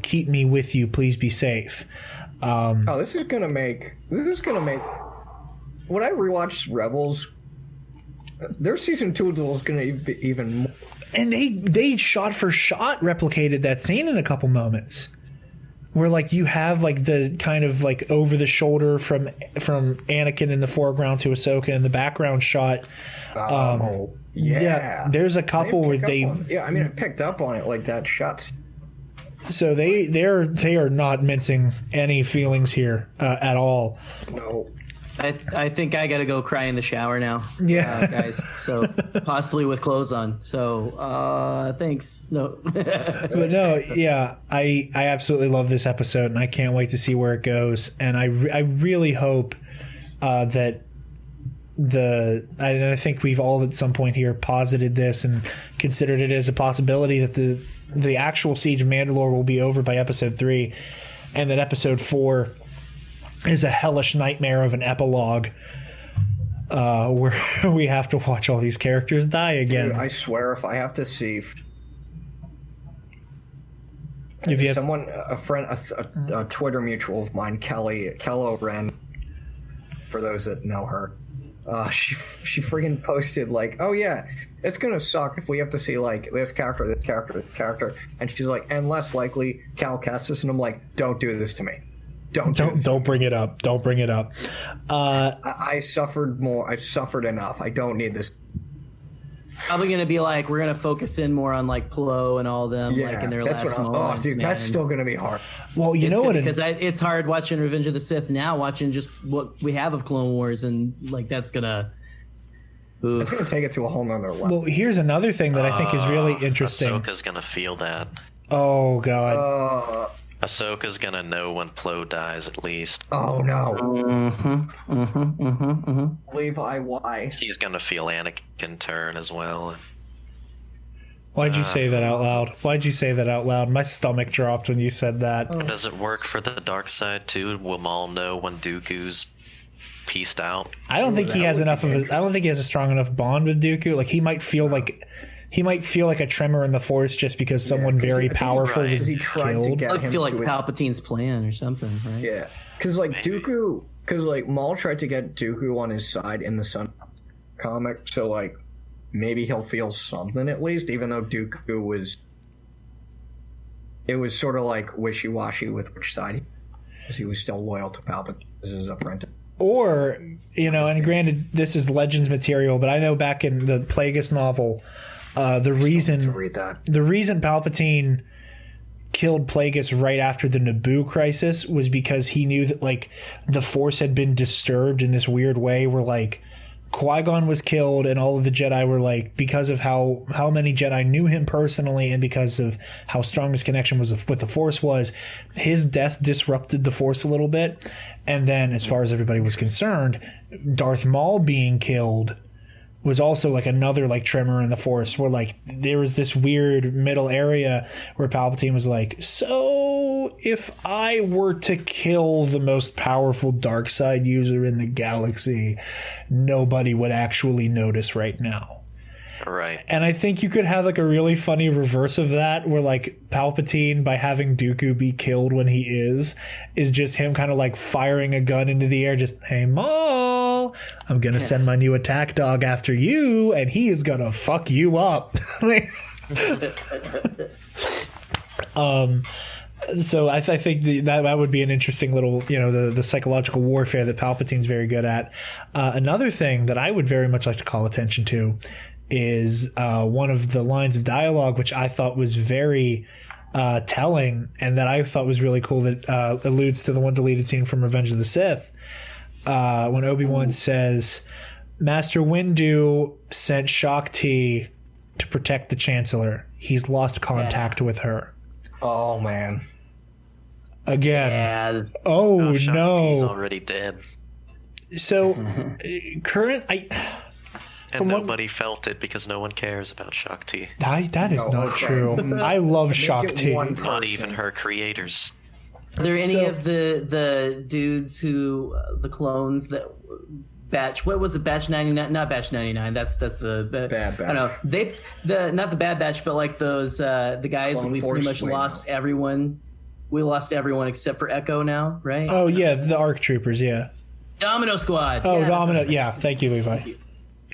keep me with you. Please be safe. This is going to make, when I rewatch Rebels, their season 2 is going to be even more. And they shot for shot replicated that scene in a couple moments where like you have like the kind of like over the shoulder from Anakin in the foreground to Ahsoka in the background shot. There's a couple where I picked up on it like that shot. So they are not mincing any feelings here at all. No. I think I gotta go cry in the shower now. Yeah, guys. So possibly with clothes on. So thanks. No, but no, yeah. I absolutely love this episode, and I can't wait to see where it goes. And I really hope that I think we've all at some point here posited this and considered it as a possibility that the actual Siege of Mandalore will be over by episode 3, and that episode 4 is a hellish nightmare of an epilogue where we have to watch all these characters die again. Dude, I swear, if I have to see a Twitter mutual of mine, Kello Ren, for those that know her. She friggin' posted like, "Oh yeah, it's gonna suck if we have to see like this character, and she's like, and less likely Cal Kestis, and I'm like, don't do this to me. Don't bring it up. Don't bring it up. I suffered more. I suffered enough. I don't need this. Probably gonna be like we're gonna focus in more on like Plo and all them like in their last moments. Oh, dude, that's still gonna be hard. Well, you know what? Because it's hard watching Revenge of the Sith now, watching just what we have of Clone Wars, and like that's gonna. It's gonna take it to a whole nother level. Well, here's another thing that I think is really interesting. Ahsoka's gonna feel that. Oh God. Ahsoka's gonna know when Plo dies, at least. Oh no. Levi, why? He's gonna feel Anakin turn as well. Why'd you say that out loud? Why'd you say that out loud? My stomach dropped when you said that. Does it work for the dark side too? Will Maul know when Dooku's pieced out? I don't think he has enough of a. I don't think he has a strong enough bond with Dooku. Like he might feel like a tremor in the Force just because someone very powerful was killed. I feel like Palpatine's plan or something, right? Yeah, because like Dooku, because like Maul tried to get Dooku on his side in the Sun comic, so like maybe he'll feel something at least, even though Dooku was. It was sort of like wishy-washy with which side, because he was still loyal to Palpatine as his apprentice. Or, and granted, this is Legends material, but I know back in the Plagueis novel. The reason Palpatine killed Plagueis right after the Naboo crisis was because he knew that like the Force had been disturbed in this weird way where like Qui-Gon was killed and all of the Jedi were like, because of how many Jedi knew him personally and because of how strong his connection was with the Force was, his death disrupted the Force a little bit. And then as far as everybody was concerned, Darth Maul being killed was also like another like tremor in the Force where like there was this weird middle area where Palpatine was like, so if I were to kill the most powerful dark side user in the galaxy, nobody would actually notice right now. Right. And I think you could have like a really funny reverse of that where like Palpatine, by having Dooku be killed when he is just him kind of like firing a gun into the air, just, hey, Maul, I'm going to send my new attack dog after you and he is going to fuck you up. So I think that would be an interesting little, the psychological warfare that Palpatine's very good at. Another thing that I would very much like to call attention to is one of the lines of dialogue, which I thought was very telling and that I thought was really cool that alludes to the one deleted scene from Revenge of the Sith when Obi-Wan says, Master Windu sent Shaak Ti to protect the Chancellor. He's lost contact with her. Oh, man. Again. Yeah. Oh, Shaak no. Ti's already dead. So, And nobody felt it because no one cares about Shaak Ti. That is not true. I love Shaak Ti. Not even her creators. Are there any of the dudes who the clones that batch? What was it? Batch 99? Not Batch 99. That's the Bad Batch. I don't know. Not the Bad Batch, but like those the guys Clone that we Force pretty much lost everyone. We lost everyone except for Echo now, right? Oh yeah, the ARC Troopers. Yeah. Domino Squad. Oh, yeah, Domino. Yeah. Thank you, Levi.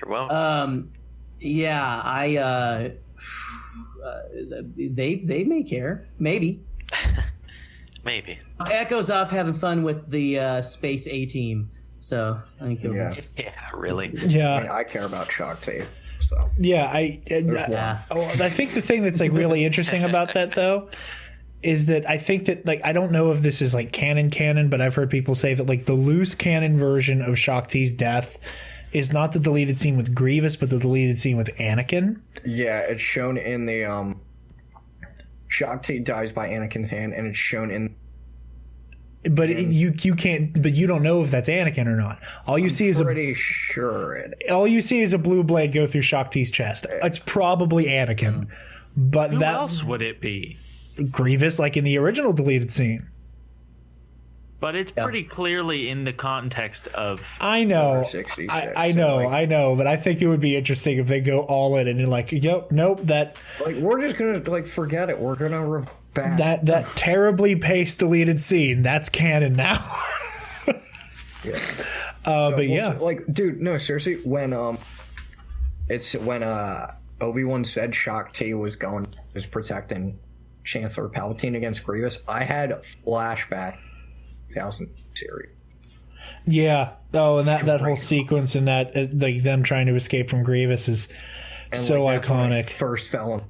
You're welcome. Yeah, they may care, maybe. Maybe. Echo's off having fun with the Space A Team, so I think he'll. Yeah, really. Yeah, I mean, I care about Shaak Ti. So yeah, I think the thing that's like really interesting about that though is that I think that like I don't know if this is like canon, but I've heard people say that like the loose canon version of Shaak Ti's death is not the deleted scene with Grievous, but the deleted scene with Anakin. Yeah, it's shown in the Shaak Ti dies by Anakin's hand, and it's shown in. But you can't. But you don't know if that's Anakin or not. All you see is pretty sure. All you see is a blue blade go through Shaak Ti's chest. It's probably Anakin. But who else would it be? Grievous, like in the original deleted scene. But it's pretty clearly in the context of. I know, I know, but I think it would be interesting if they go all in and you're like, nope, that. Like we're just gonna like forget it. We're gonna that terribly paced deleted scene. That's canon now. Yeah. But yeah, like, dude, no, seriously, when Obi-Wan said Shaak Ti was protecting Chancellor Palpatine against Grievous, I had flashback 1000 series. yeah. Oh, and that whole sequence and that like them trying to escape from Grievous is And, so like, that's when I iconic. first fell in.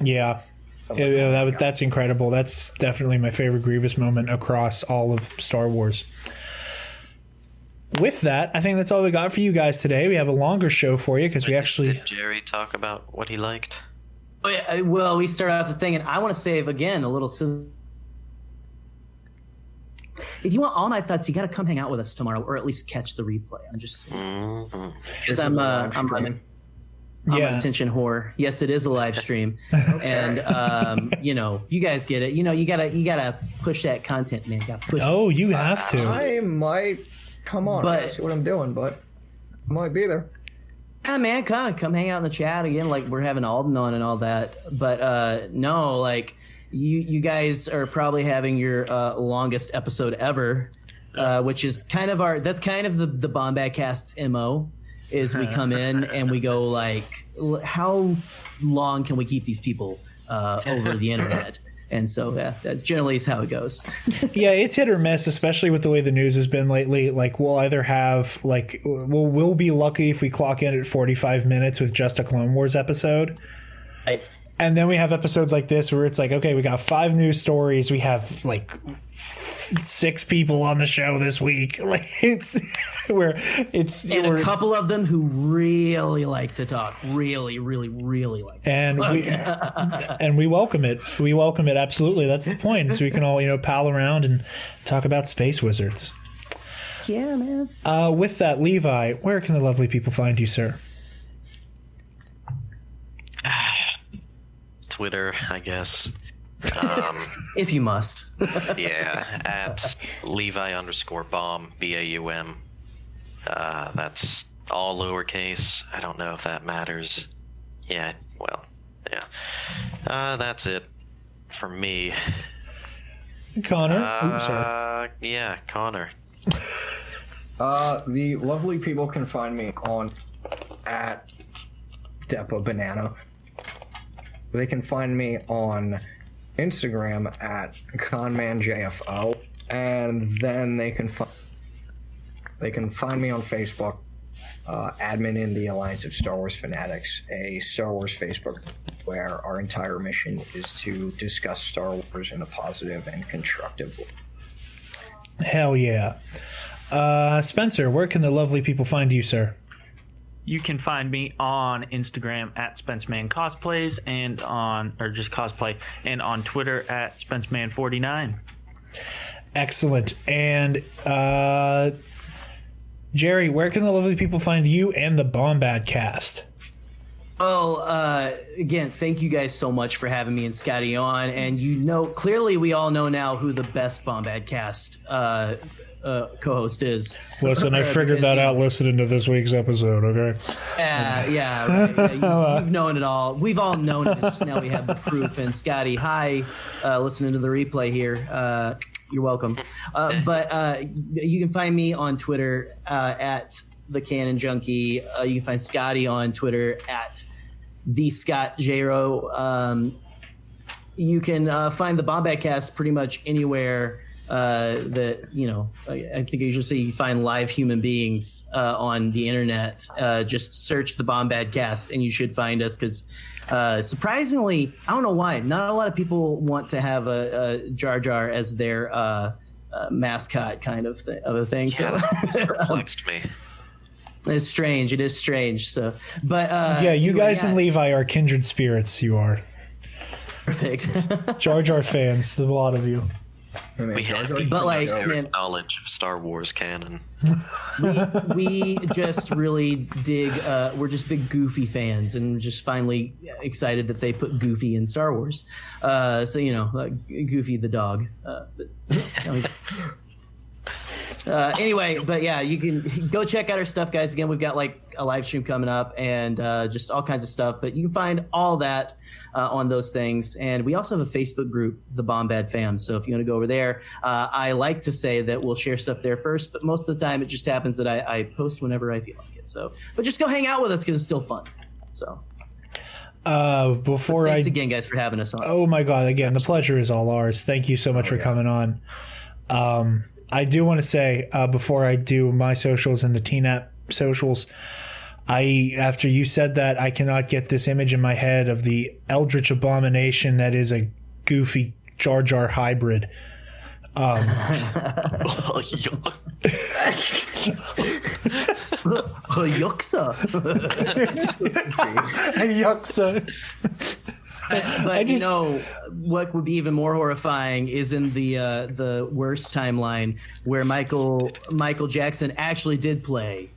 Yeah. That's incredible. That's definitely my favorite Grievous moment across all of Star Wars. With that, I think that's all we got for you guys today. We have a longer show for you because we actually... Did Gerry talk about what he liked? Oh, yeah, well, we start off the thing, and I want to save again a little. If you want all my thoughts, you got to come hang out with us tomorrow, or at least catch the replay. I'm just because I'm an attention whore. Yes, it is a live stream, and you guys get it. You gotta push that content, man. Got push. Oh, you have to. I might come on. I see what I'm doing, but I might be there. Yeah, man, come hang out in the chat again. Like we're having Alden on and all that, but no, like you guys are probably having your longest episode ever, which is kind of that's kind of the Bombadcast's MO. Is we come in and we go like, how long can we keep these people over the internet? And so that generally is how it goes. Yeah, it's hit or miss, especially with the way the news has been lately. Like we'll either have we'll be lucky if we clock in at 45 minutes with just a Clone Wars episode. And then we have episodes like this where it's like, okay, we got 5 news stories. We have like 6 people on the show this week. Like a couple of them who really like to talk, really, really, really like to talk. And we welcome it. We welcome it. Absolutely. That's the point. So we can all, pal around and talk about space wizards. Yeah, man. With that, Levi, where can the lovely people find you, sir? Twitter, I guess. If you must. Yeah, at Levi_Baum, BAUM. That's all lowercase. I don't know if that matters. Yeah, well, yeah. That's it for me. Connor? Sorry. Yeah, Connor. The lovely people can find me on at Depo Banana. They can find me on Instagram at ConmanJFO, and then they can find me on Facebook, admin in the Alliance of Star Wars Fanatics, a Star Wars Facebook where our entire mission is to discuss Star Wars in a positive and constructive way. Hell yeah. Spencer, where can the lovely people find you, sir? You can find me on Instagram at SpenceManCosplays and just cosplay, and on Twitter at SpenceMan49. Excellent. And Gerry, where can the lovely people find you and the Bombadcast? Well, again, thank you guys so much for having me and Scottie on. And clearly we all know now who the best Bombadcast co-host is. Listen, I figured that out listening to this week's episode, okay? Yeah, right. You've known it all. We've all known it. It's just now we have the proof. And Scottie, hi, listening to the replay here. You're welcome. But you can find me on Twitter at the Canon Junkie. You can find Scottie on Twitter at the Scott Jero. You can find the Bombadcast pretty much anywhere that I think I usually say you find live human beings on the internet. Just search the Bombadcast and you should find us, because surprisingly, I don't know why, not a lot of people want to have a Jar Jar as their mascot kind of thing. Yeah, that perplexed me. It's strange. It is strange. So, but you guys and Levi are kindred spirits. You are perfect. Jar Jar fans, the lot of you. We have knowledge of Star Wars canon. We just really dig. We're just big Goofy fans, and just finally excited that they put Goofy in Star Wars. So Goofy the dog. Anyway, but yeah, you can go check out our stuff, guys. Again, we've got like a live stream coming up and just all kinds of stuff. But you can find all that on those things. And we also have a Facebook group, the Bombad Fam. So if you want to go over there, I like to say that we'll share stuff there first. But most of the time, it just happens that I post whenever I feel like it. So, but just go hang out with us because it's still fun. So. Thanks again, guys, for having us on. Oh my God! Again, the pleasure is all ours. Thank you so much for coming on. I do want to say before I do my socials and the TNAP socials, after you said that, I cannot get this image in my head of the eldritch abomination that is a goofy Jar Jar hybrid. Yuxa. Yuxa. But you know what would be even more horrifying is in the worst timeline where Michael Jackson actually did play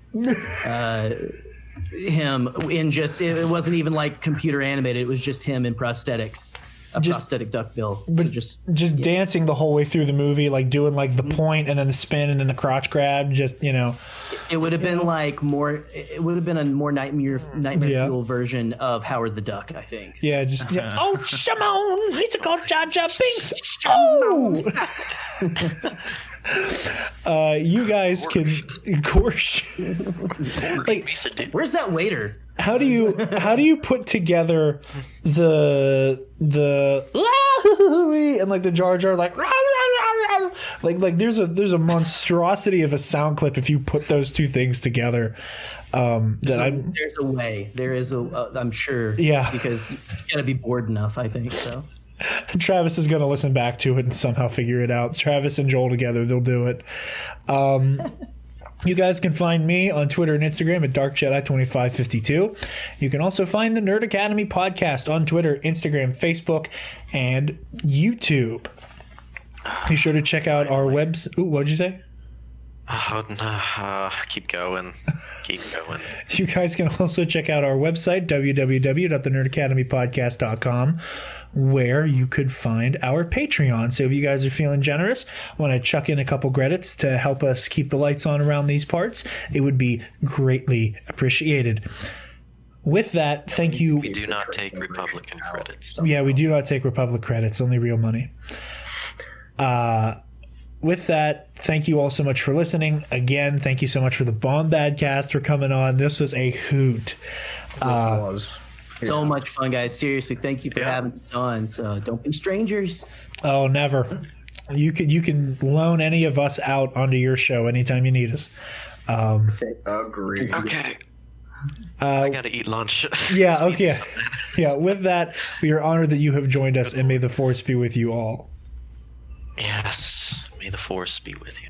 him in just it wasn't even like computer animated. It was just him in prosthetics. Prosthetic duckbill. But so dancing the whole way through the movie, like doing like the point and then the spin and then the crotch grab. Just it would have been like more. It would have been a more nightmare fuel version of Howard the Duck, I think. So. Yeah, just oh Shimon, he's called Jar Jar Binks. Oh. You guys can Gorsh. Like, where's that waiter? How do you put together the and like the Jar Jar like there's a monstrosity of a sound clip if you put those two things together. There's a way. There is I'm sure. Yeah. Because you gotta be bored enough, I think so. Travis is going to listen back to it and somehow figure it out. Travis and Joel together, they'll do it. You guys can find me on Twitter and Instagram at DarkJedi2552. You can also find the Nerd Academy podcast on Twitter, Instagram, Facebook, and YouTube. Be sure to check out our webs. Ooh, what'd you say? Oh, no. Keep going. You guys can also check out our website, www.thenerdacademypodcast.com, where you could find our Patreon. So if you guys are feeling generous, want to chuck in a couple credits to help us keep the lights on around these parts, it would be greatly appreciated. With that, thank you. We do not take Republican credits. Yeah, we do not take Republic credits, only real money. With that, thank you all so much for listening. Again, thank you so much for the Bombadcast for coming on. This was a hoot. So much fun, guys. Seriously, thank you for having us on. So don't be strangers. Oh, never. You can loan any of us out onto your show anytime you need us. Agreed. Okay. I gotta eat lunch. Yeah, okay. Yeah, with that, we are honored that you have joined us, and may the Force be with you all. Yes. May the Force be with you.